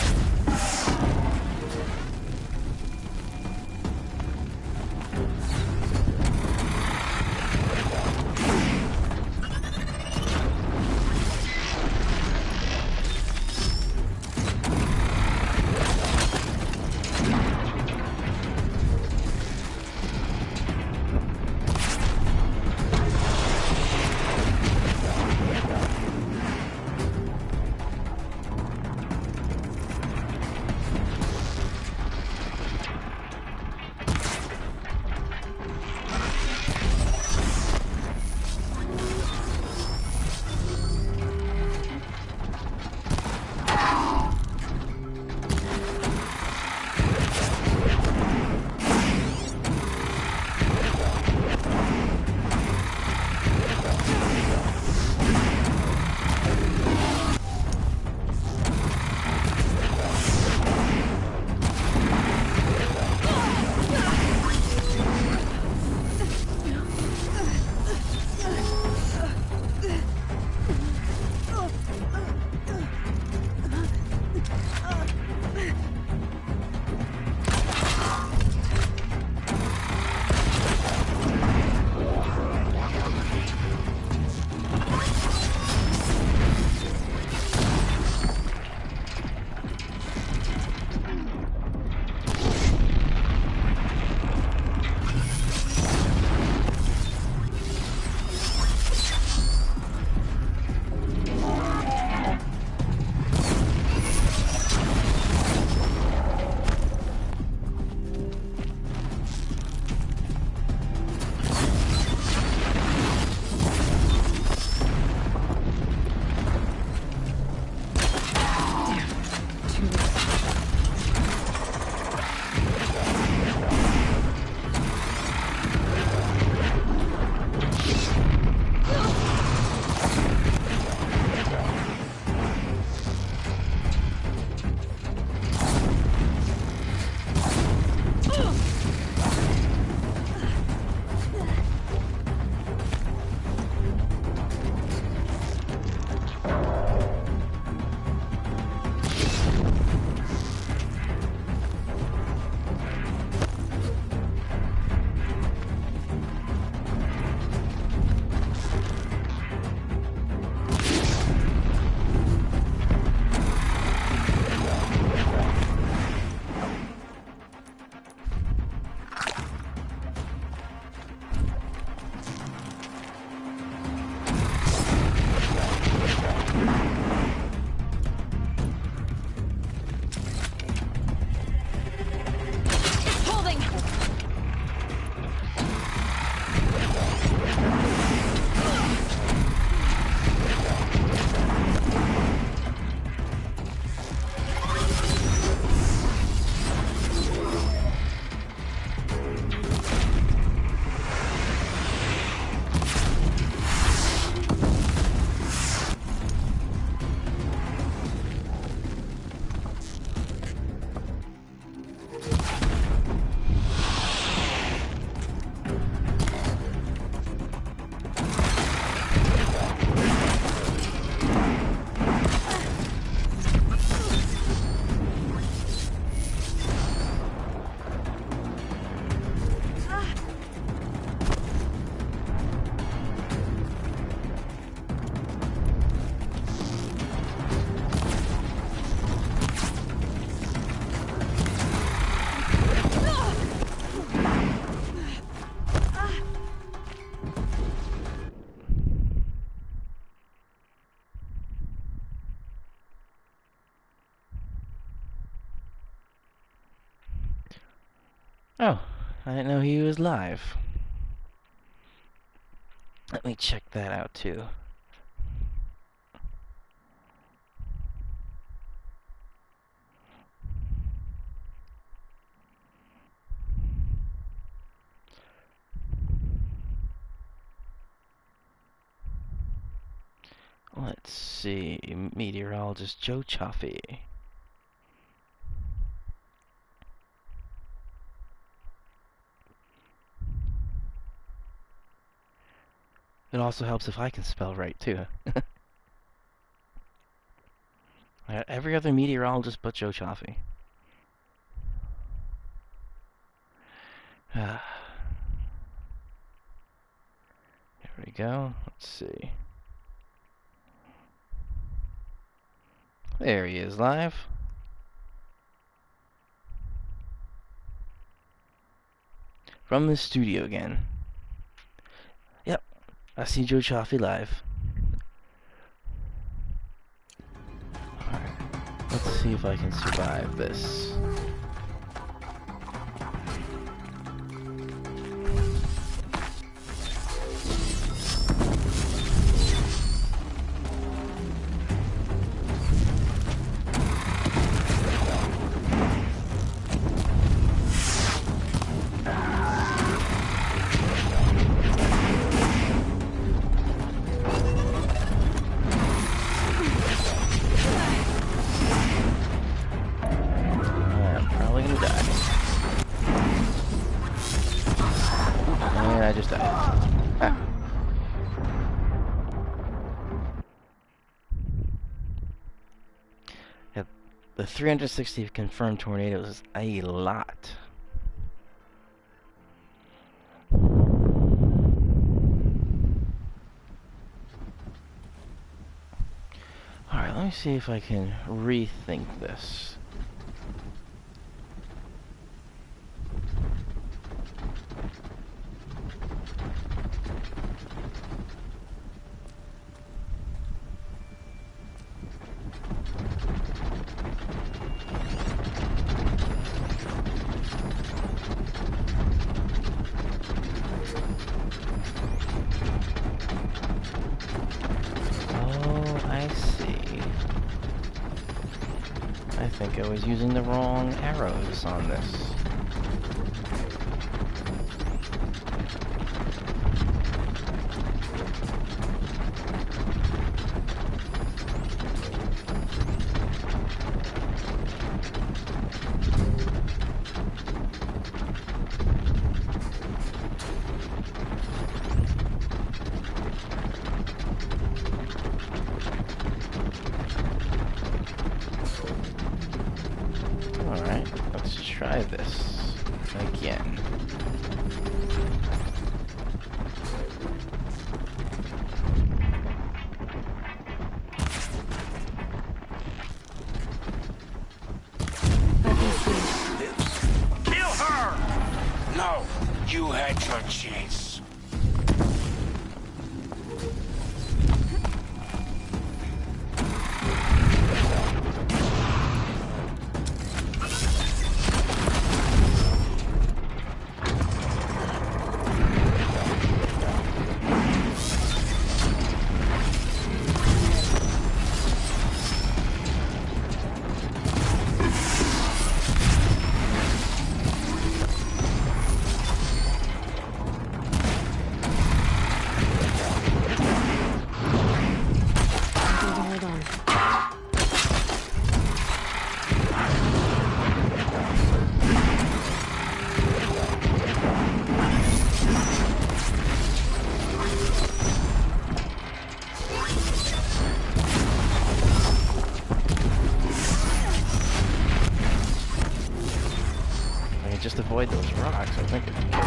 Oh, I didn't know he was live. Let me check that out too. Let's see, meteorologist Joe Chaffee. It also helps if I can spell right, too. I got every other meteorologist but Joe Chaffee. There we go. Let's see. There he is, live. From the studio again. Yep, I see Joe Chaffee live. Alright, let's see if I can survive this. I just died. Ah. Yeah, the 360 confirmed tornadoes is a lot. Alright, let me see if I can rethink this. I think I was using the wrong arrows on this. Alright, let's try this again. Kill her! No, you had your chance. Just avoid those rocks, I think it'd be good.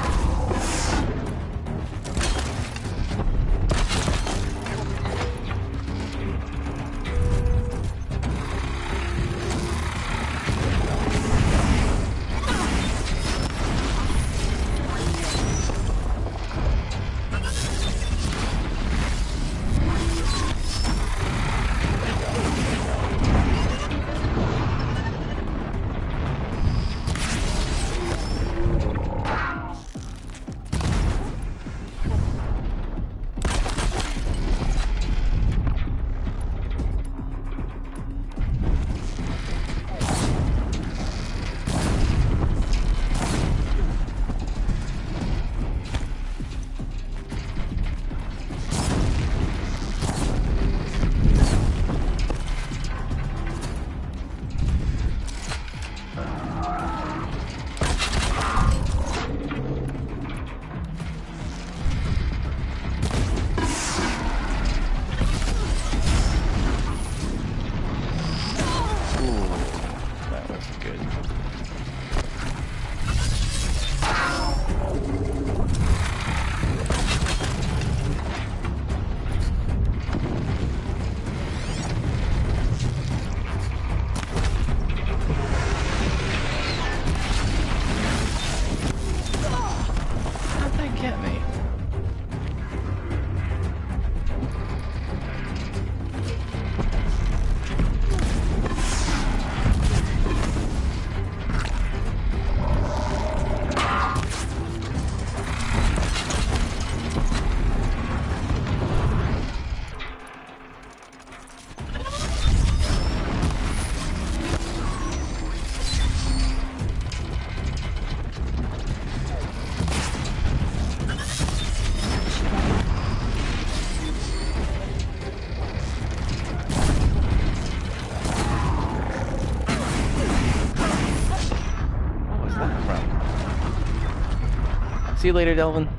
See you later, Delvin.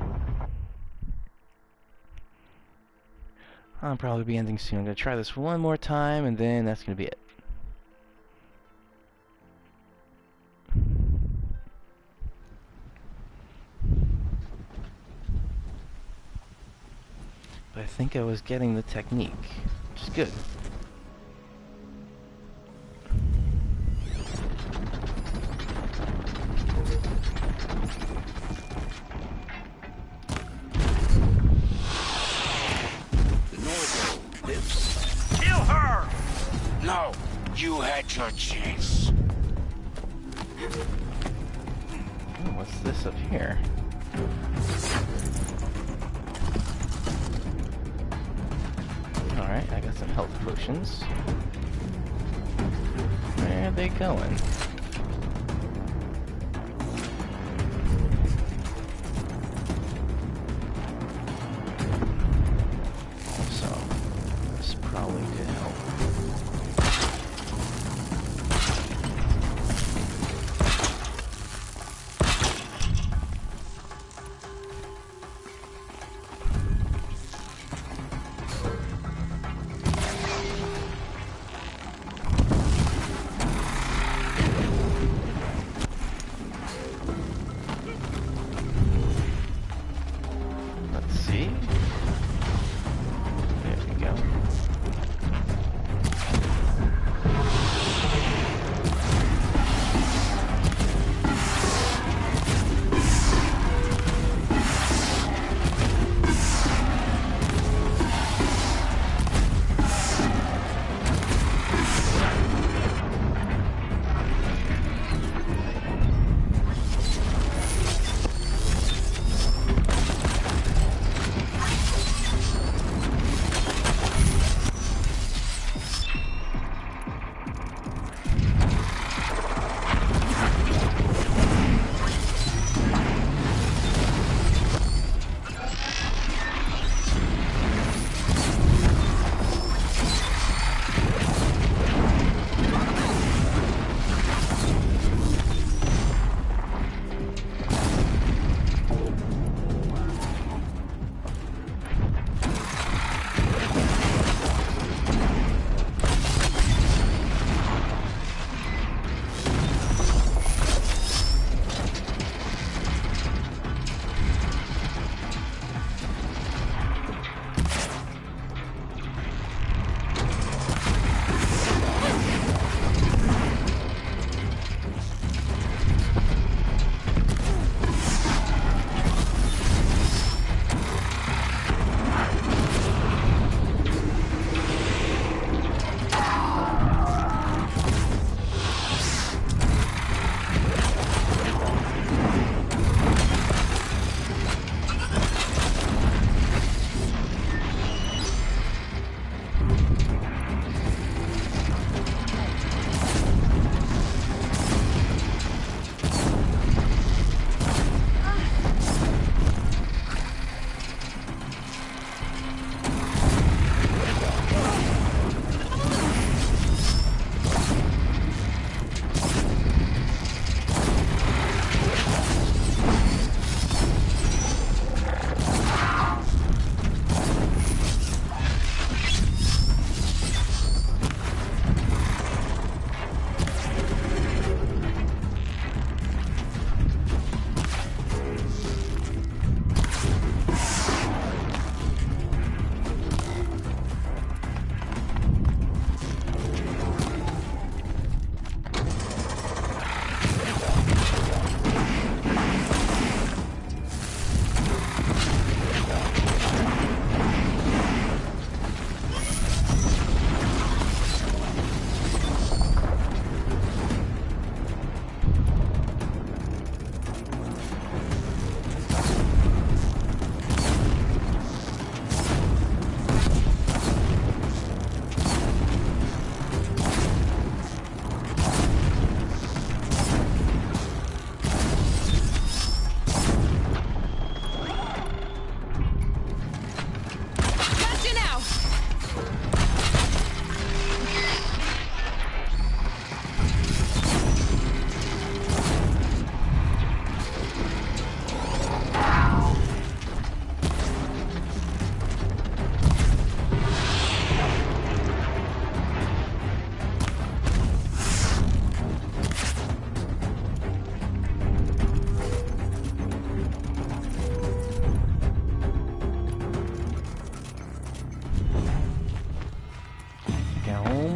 I'll probably be ending soon. I'm gonna try this one more time, and then that's gonna be it. But I think I was getting the technique, which is good. Kill her! No, you had your chance. Oh, what's this up here? Alright, I got some health potions. Where are they going? Also, this probably did help. Let's see. There we go.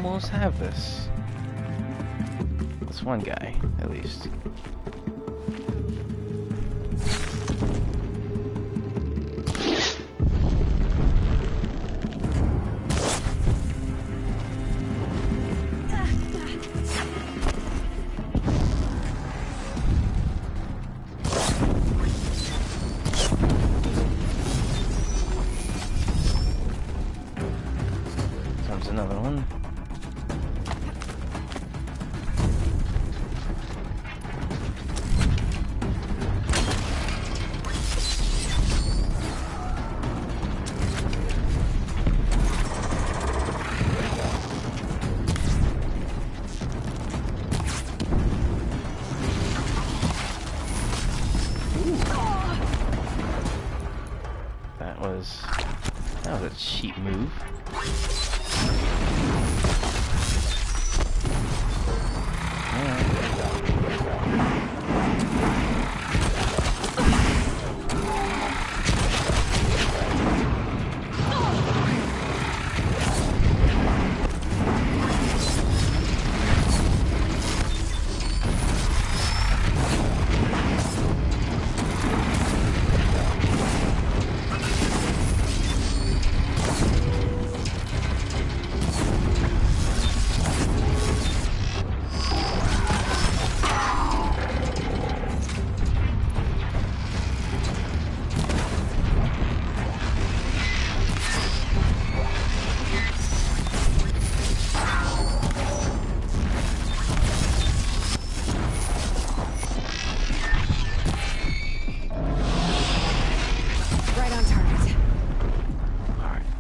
almost have this. This one guy, at least. Comes another one. That was a cheap move.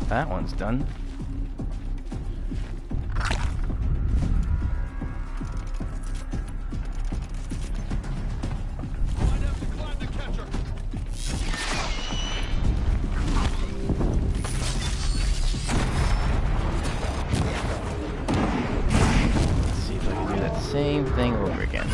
That one's done. Let's see if I can do that same thing over again.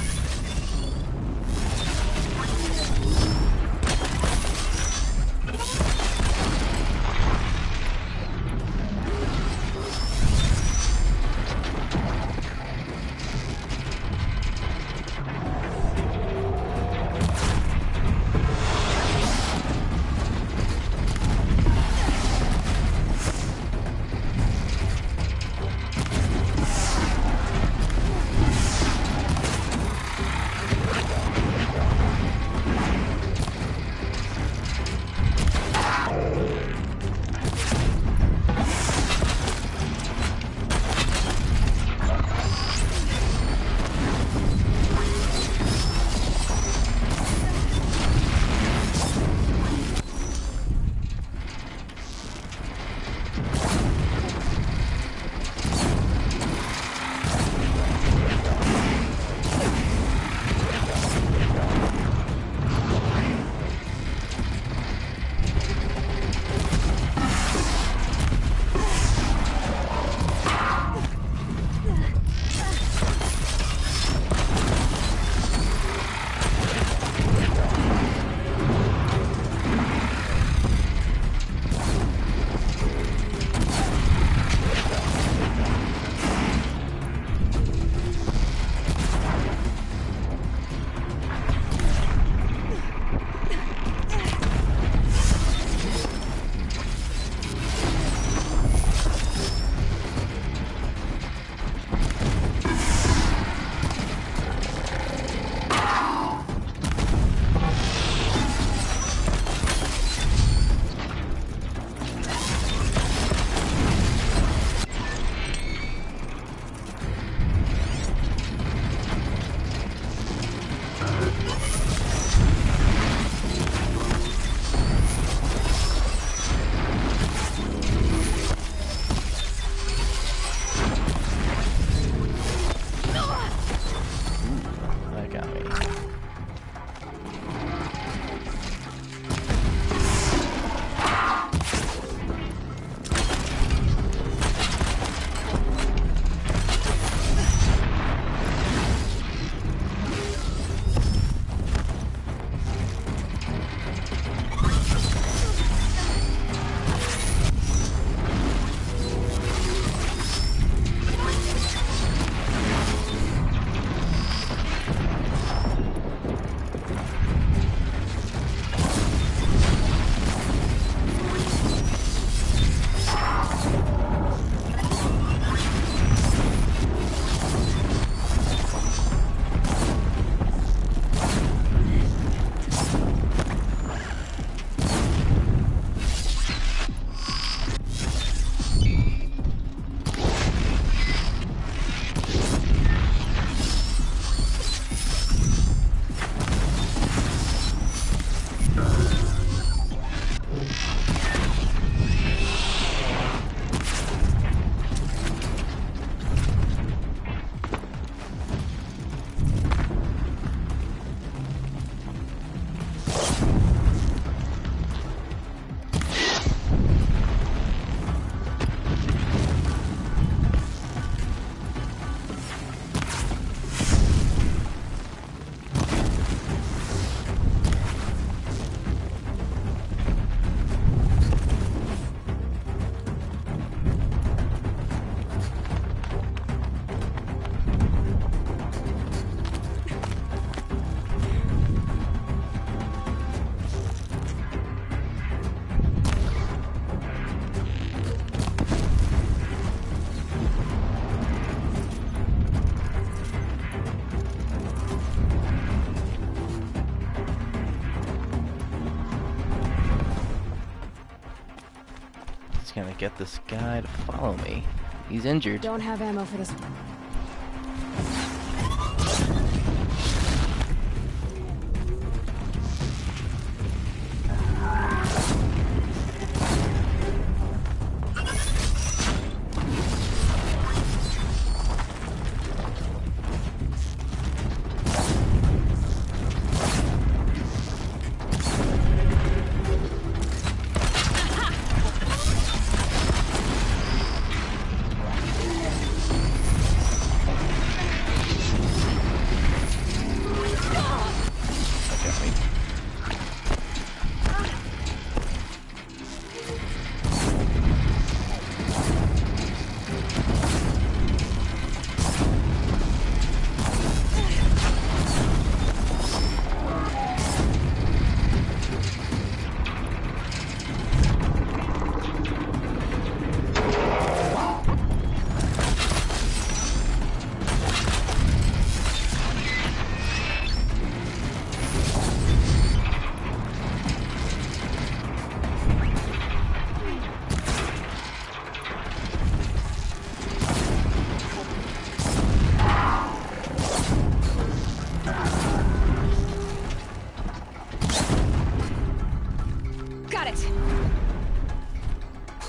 get this guy to follow me. He's injured. Don't have ammo for this.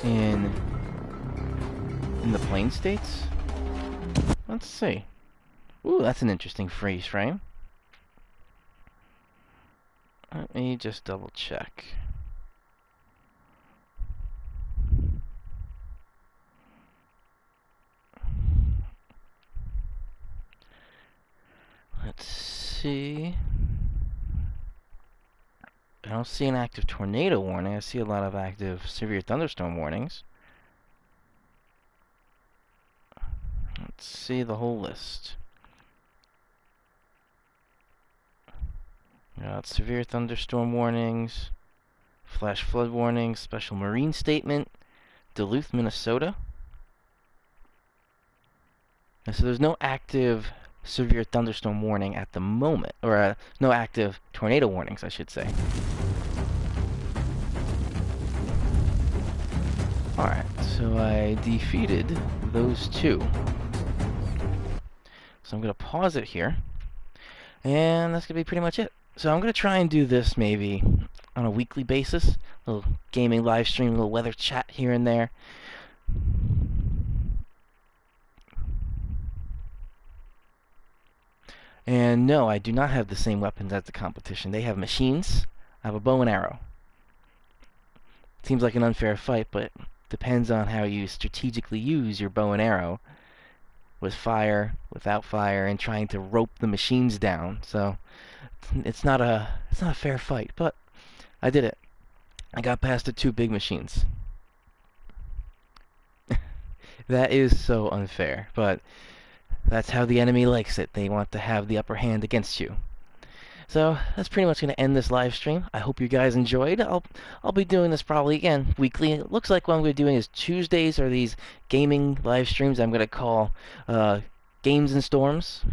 In the Plain States? Let's see. Ooh, that's an interesting freeze frame. Let me just double check. Let's see. I don't see an active tornado warning. I see a lot of active severe thunderstorm warnings. Let's see the whole list. Got severe thunderstorm warnings, flash flood warnings, special marine statement, Duluth, Minnesota. And so there's no active severe thunderstorm warning at the moment, or no active tornado warnings, I should say. Alright, so I defeated those two. So I'm going to pause it here, and that's going to be pretty much it. So I'm going to try and do this maybe on a weekly basis, a little gaming live stream, a little weather chat here and there. And no, I do not have the same weapons as the competition. They have machines. I have a bow and arrow. Seems like an unfair fight, but depends on how you strategically use your bow and arrow, with fire, without fire, and trying to rope the machines down. So it's not a fair fight, but I did it. I got past the two big machines. That is so unfair, but that's how the enemy likes it. They want to have the upper hand against you. So that's pretty much going to end this live stream. I hope you guys enjoyed. I'll be doing this probably again weekly. It looks like what I'm going to be doing is Tuesdays are these gaming live streams. I'm going to call Games and Storms.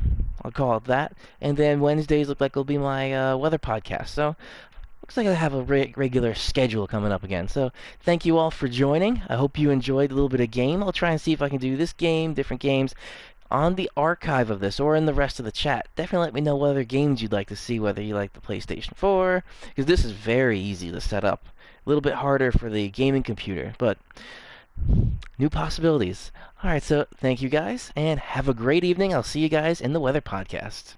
I'll call it that. And then Wednesdays look like it'll be my weather podcast. So looks like I have a regular schedule coming up again. So thank you all for joining. I hope you enjoyed a little bit of game. I'll try and see if I can do this game, different games, on the archive of this or in the rest of the chat. Definitely let me know what other games you'd like to see, whether you like the PlayStation 4, because this is very easy to set up. A little bit harder for the gaming computer, but new possibilities. Alright, so thank you guys, and have a great evening. I'll see you guys in the Weather Podcast.